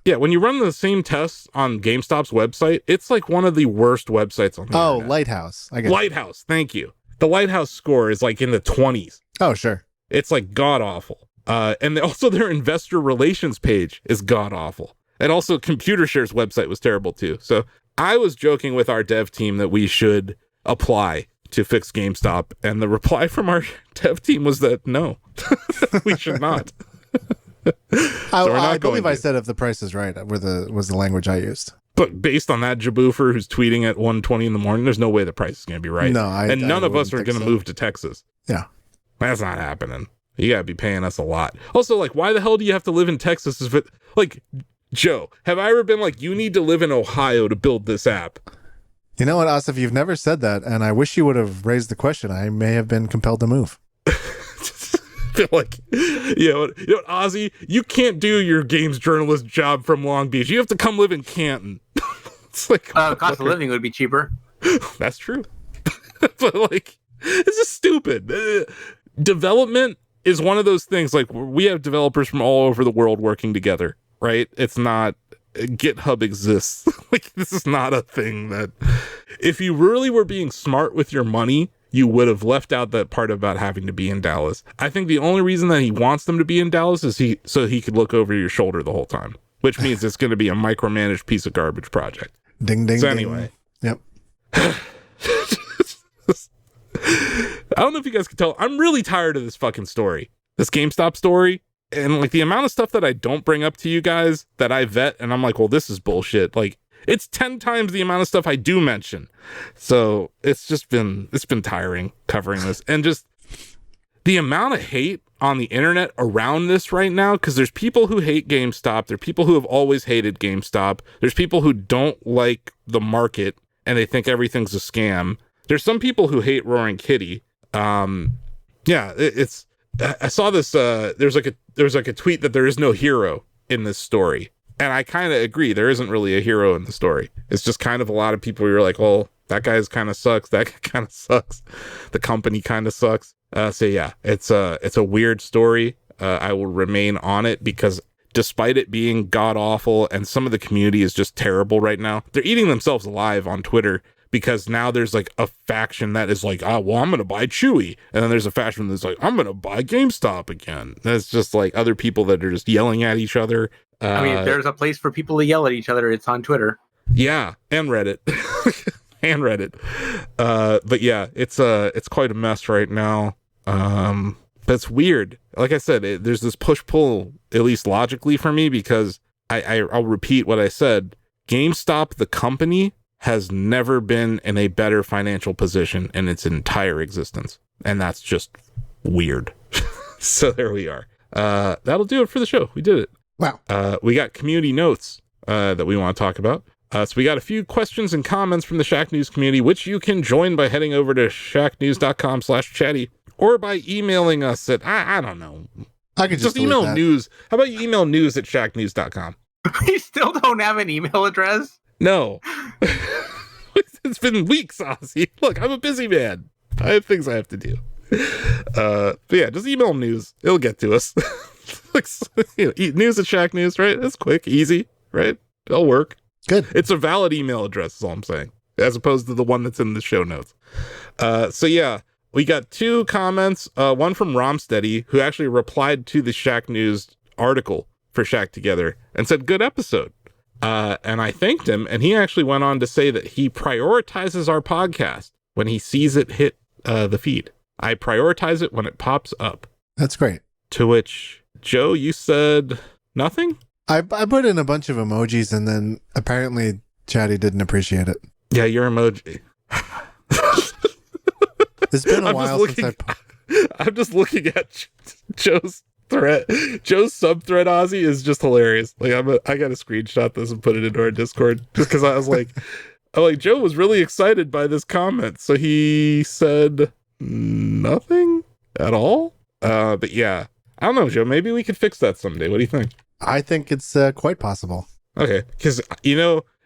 Yeah, when you run the same tests on GameStop's website, it's like one of the worst websites on the internet. Lighthouse. I guess. Lighthouse, thank you. The Lighthouse score is like in the 20s. Oh, sure. It's like god-awful. And also their investor relations page is god-awful. And also ComputerShare's website was terrible too. So I was joking with our dev team that we should apply to fix GameStop. And the reply from our dev team was that no, we should not. I believe I said if the price is right, was the language I used. But based on that jaboofer who's tweeting at 1:20 in the morning, there's no way the price is going to be right. No, none of us are going to move to Texas. Yeah. That's not happening. You got to be paying us a lot. Also, like, why the hell do you have to live in Texas? Like, Joe, have I ever been like, you need to live in Ohio to build this app? You know what, Asif, you've never said that, and I wish you would have raised the question. I may have been compelled to move. Like, you know what, Ozzie, you can't do your games journalist job from Long Beach. You have to come live in Canton. It's like, cost of living would be cheaper. That's true. But like, it's just stupid. Development is one of those things. Like, we have developers from all over the world working together, right? It's not GitHub exists. Like, this is not a thing that, if you really were being smart with your money, you would have left out that part about having to be in Dallas. I think the only reason that he wants them to be in Dallas is so he could look over your shoulder the whole time, which means it's going to be a micromanaged piece of garbage project. Ding, ding, so ding. Anyway. Yep. I don't know if you guys can tell. I'm really tired of this fucking story. This GameStop story. And like, the amount of stuff that I don't bring up to you guys that I vet and I'm like, well, this is bullshit. Like, it's 10 times the amount of stuff I do mention. So it's been tiring covering this. And just the amount of hate on the internet around this right now, because there's people who hate GameStop. There are people who have always hated GameStop. There's people who don't like the market and they think everything's a scam. There's some people who hate Roaring Kitty. Yeah, I saw this, there's like a tweet that there is no hero in this story. And I kind of agree. There isn't really a hero in the story. It's just kind of a lot of people who are like, well, that guy's kind of sucks. That guy kind of sucks. The company kind of sucks. So yeah, it's a weird story. I will remain on it because despite it being god awful and some of the community is just terrible right now, they're eating themselves alive on Twitter because now there's like a faction that is like, oh, well, I'm going to buy Chewy. And then there's a faction that's like, I'm going to buy GameStop again. And it's just like other people that are just yelling at each other. I mean, if there's a place for people to yell at each other, it's on Twitter. Yeah, and Reddit. And Reddit. But yeah, it's quite a mess right now. That's weird. Like I said, there's this push-pull, at least logically for me, because I'll repeat what I said. GameStop, the company, has never been in a better financial position in its entire existence. And that's just weird. So there we are. That'll do it for the show. We did it. Wow. We got community notes that we want to talk about. So we got a few questions and comments from the Shacknews community, which you can join by heading over to shacknews.com/chatty or by emailing us at, I don't know. I could just email that. news. How about you email news@shacknews.com? We still don't have an email address? No. It's been weeks, Ozzie. Look, I'm a busy man. I have things I have to do. But yeah, just email news. It'll get to us. Like, news at Shack News, right? That's quick, easy, right? It'll work. Good. It's a valid email address, is all I'm saying, as opposed to the one that's in the show notes. So yeah, we got 2 comments. One from Romsteady, who actually replied to the Shack News article for Shack Together and said, "Good episode." And I thanked him, and he actually went on to say that he prioritizes our podcast when he sees it hit the feed. I prioritize it when it pops up. That's great. To which, Joe, you said nothing? I put in a bunch of emojis, and then apparently Chatty didn't appreciate it. Yeah, your emoji. It's been a while since I'm just looking at Joe's thread. Joe's subthread, Ozzie, is just hilarious. Like, I gotta screenshot this and put it into our Discord, just because I was like, Joe was really excited by this comment, so he said nothing at all. But yeah, I don't know, Joe. Maybe we could fix that someday. What do you think? I think it's quite possible. Okay, because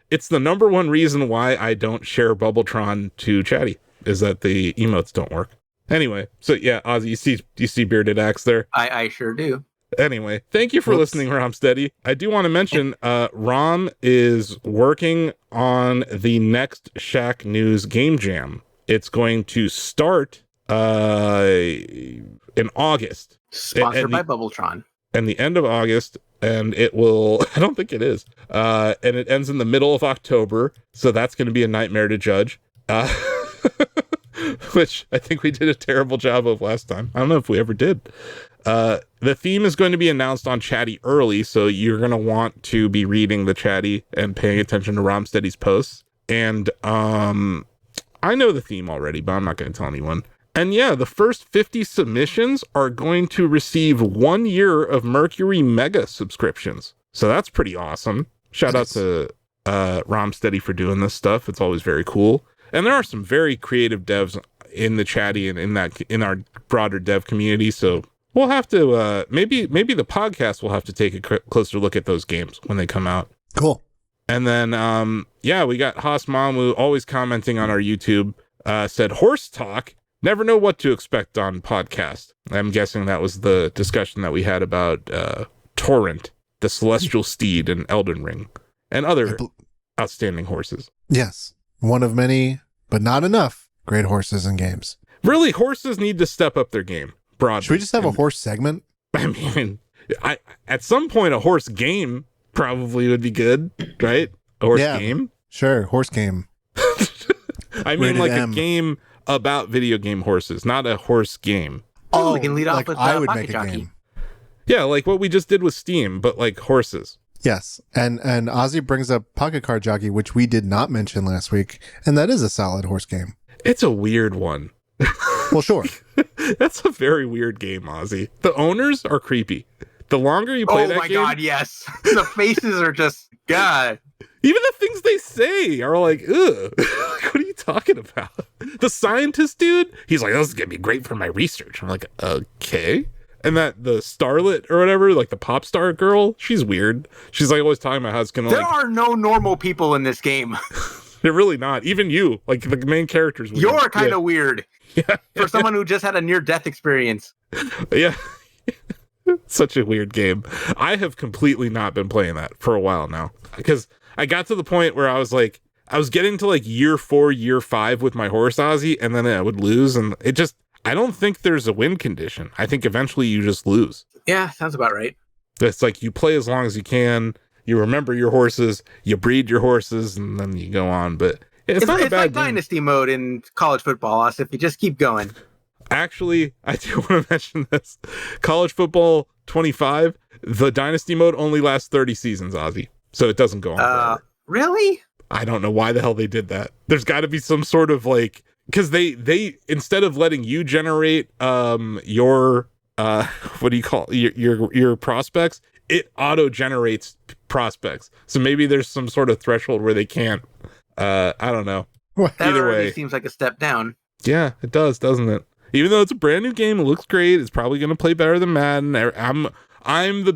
it's the number one reason why I don't share Bubbletron to Chatty, is that the emotes don't work. Anyway, so yeah, Ozzie, you see Bearded Axe there? I sure do. Anyway, thank you for listening, Romsteady. I do want to mention, Rom is working on the next Shack News Game Jam. It's going to start in August. Sponsored by Bubbletron. And the end of August, and it will, I don't think it is, and it ends in the middle of October, so that's going to be a nightmare to judge. Which I think we did a terrible job of last time. I don't know if we ever did. The theme is going to be announced on Chatty early, so you're going to want to be reading the Chatty and paying attention to Romsteady's posts. And I know the theme already, but I'm not going to tell anyone. And yeah, the first 50 submissions are going to receive 1 year of Mercury Mega subscriptions. So that's pretty awesome. Shout out to Romsteady for doing this stuff. It's always very cool. And there are some very creative devs in the Chatty and in our broader dev community. So we'll have to maybe the podcast will have to take a closer look at those games when they come out. Cool. And then yeah, we got Haas Mamu always commenting on our YouTube. Said horse talk. Never know what to expect on podcast. I'm guessing that was the discussion that we had about Torrent, the Celestial Steed, and Elden Ring, and other outstanding horses. Yes. One of many, but not enough, great horses in games. Really, horses need to step up their game broadly. Should we just have a horse segment? I mean, at some point, a horse game probably would be good, right? A horse game? Sure, horse game. I mean, like a game about video game horses, not a horse game. Oh, we can lead off with I would Pocket make a Jockey. game. Yeah, like what we just did with Steam, but like horses. Yes, and Ozzie brings up Pocket Card Jockey, which we did not mention last week, and that is a solid horse game. It's a weird one. Well, sure. That's a very weird game, Ozzie. The owners are creepy. The longer you play that game... Oh my god, yes. The faces are just... God. Even the things they say are like, ugh. What are you talking about? The scientist dude, he's like, this is going to be great for my research. I'm like, okay. And that the starlet or whatever, like the pop star girl, she's weird. She's like always talking about how it's going to There are no normal people in this game. They're really not. Even you, like the main character's weird. You're kind of weird. Yeah. For someone who just had a near-death experience. Yeah. Such a weird game. I have completely not been playing that for a while now. Because I got to the point where I was like, I was getting to like year 4, year 5 with my horse, Ozzie, and then I would lose. And it just, I don't think there's a win condition. I think eventually you just lose. Yeah, sounds about right. It's like you play as long as you can. You remember your horses, you breed your horses, and then you go on. But it's not a bad like game. Dynasty mode in college football, Asif. You just keep going. Actually, I do want to mention this. College football 25, the Dynasty mode only lasts 30 seasons, Ozzie. So it doesn't go on forever. Really? I don't know why the hell they did that. There's got to be some sort of like, because they instead of letting you generate your what do you call your prospects, it auto generates prospects. So maybe there's some sort of threshold where they can't. I don't know. That Either already way, seems like a step down. yeah, it does, doesn't it? Even though it's a brand new game, it looks great. It's probably going to play better than Madden. I'm the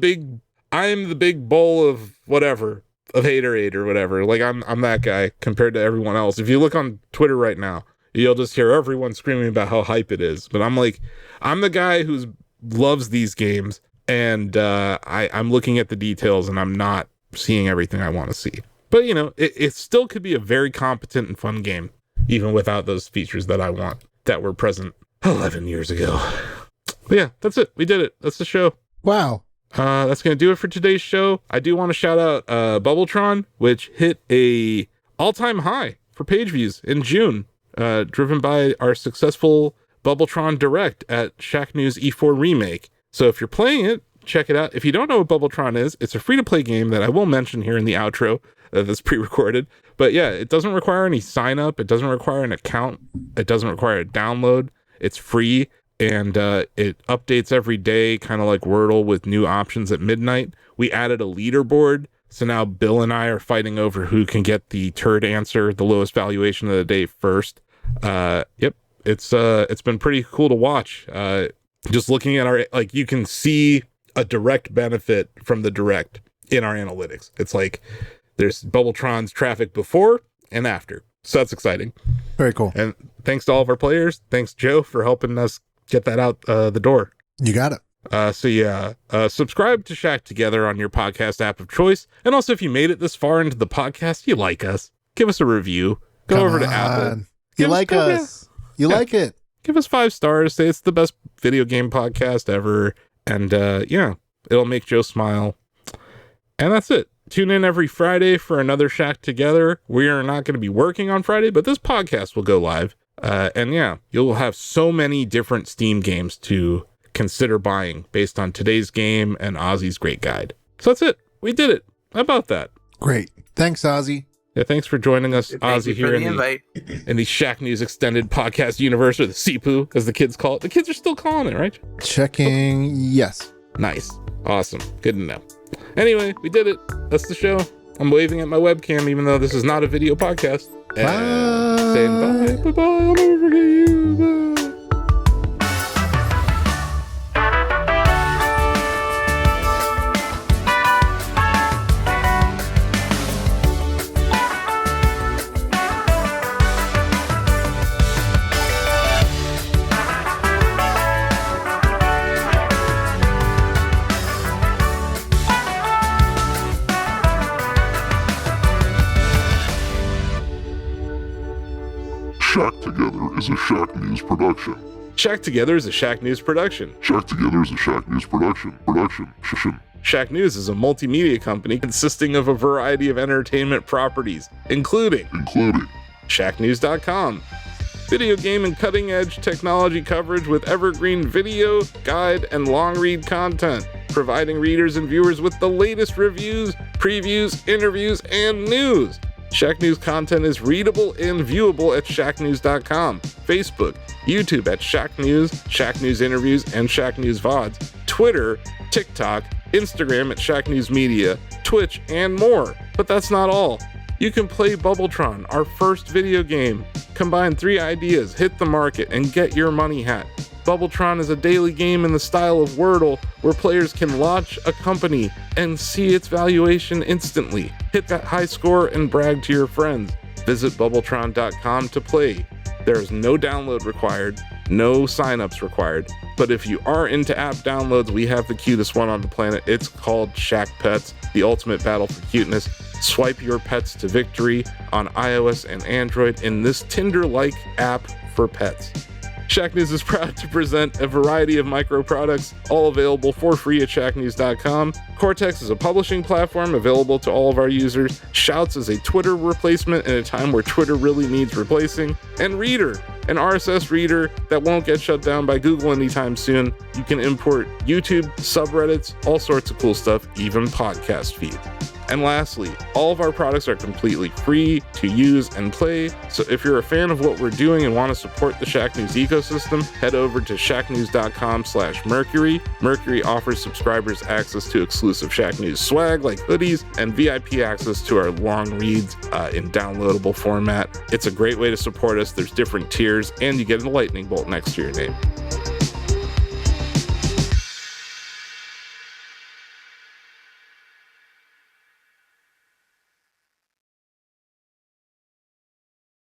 big bowl of whatever, of haterade or whatever. Like I'm that guy compared to everyone else. If you look on Twitter right now, you'll just hear everyone screaming about how hype it is. But I'm the guy who loves these games, and I'm looking at the details, and I'm not seeing everything I want to see. But it still could be a very competent and fun game, even without those features that I want that were present 11 years ago. But yeah, that's it. We did it. That's the show. Wow. That's going to do it for today's show. I do want to shout out Bubbletron, which hit a all-time high for page views in June, driven by our successful Bubbletron Direct at Shacknews E4 Remake. So if you're playing it, check it out. If you don't know what Bubbletron is, it's a free-to-play game that I will mention here in the outro that's pre-recorded. But yeah, it doesn't require any sign-up. It doesn't require an account. It doesn't require a download. It's free, and it updates every day, kind of like Wordle with new options at midnight. We added a leaderboard, so now Bill and I are fighting over who can get the turd answer, the lowest valuation of the day first. Yep, it's been pretty cool to watch. Just looking at our, like, you can see a direct benefit from the direct in our analytics. It's like there's Bubbletron's traffic before and after. So that's exciting. Very cool. And thanks to all of our players. Thanks, Joe, for helping us get that out the door. You got it. So yeah, subscribe to Shack Together on your podcast app of choice. And also, if you made it this far into the podcast, you like us, give us a review. Go over to Apple. You like us. You like it. Give us 5 stars. Say it's the best video game podcast ever. And yeah, it'll make Joe smile. And that's it. Tune in every Friday for another Shack Together. We are not going to be working on Friday, but this podcast will go live. And yeah, you'll have so many different Steam games to consider buying based on today's game and Ozzie's great guide. So that's it. We did it. How about that? Great. Thanks, Ozzie. Yeah, thanks for joining us, Ozzie, here in the Shacknews Extended Podcast Universe, or the CPU, as the kids call it. The kids are still calling it, right? Checking. Yes. Nice. Awesome. Good to know. Anyway, we did it. That's the show. I'm waving at my webcam, even though this is not a video podcast. Bye. Saying bye. Bye-bye. I'll never forget you. Bye. Shack Together is a Shacknews production. Shack Together is a Shacknews production. Shack Together is a Shacknews production. Shacknews is a multimedia company consisting of a variety of entertainment properties, including Shacknews.com, video game and cutting-edge technology coverage with evergreen video, guide, and long-read content, providing readers and viewers with the latest reviews, previews, interviews, and news. Shacknews content is readable and viewable at shacknews.com, Facebook, YouTube at Shacknews, Shacknews Interviews, and Shacknews VODs, Twitter, TikTok, Instagram at Shacknews Media, Twitch, and more. But that's not all. You can play Bubbletron, our first video game. Combine 3 ideas, hit the market, and get your money hat. Bubbletron is a daily game in the style of Wordle, where players can launch a company and see its valuation instantly. Hit that high score and brag to your friends. Visit Bubbletron.com to play. There is no download required, no signups required. But if you are into app downloads, we have the cutest one on the planet. It's called Shack Pets, the ultimate battle for cuteness. Swipe your pets to victory on iOS and Android in this Tinder-like app for pets. Shacknews is proud to present a variety of micro products, all available for free at shacknews.com. Cortex is a publishing platform available to all of our users. Shouts is a Twitter replacement in a time where Twitter really needs replacing. And Reader, an RSS reader that won't get shut down by Google anytime soon. You can import YouTube, subreddits, all sorts of cool stuff, even podcast feeds. And lastly, all of our products are completely free to use and play, so if you're a fan of what we're doing and want to support the Shacknews ecosystem, head over to shacknews.com/Mercury. Mercury offers subscribers access to exclusive Shacknews swag like hoodies and VIP access to our long reads in downloadable format. It's a great way to support us. There's different tiers, and you get a lightning bolt next to your name.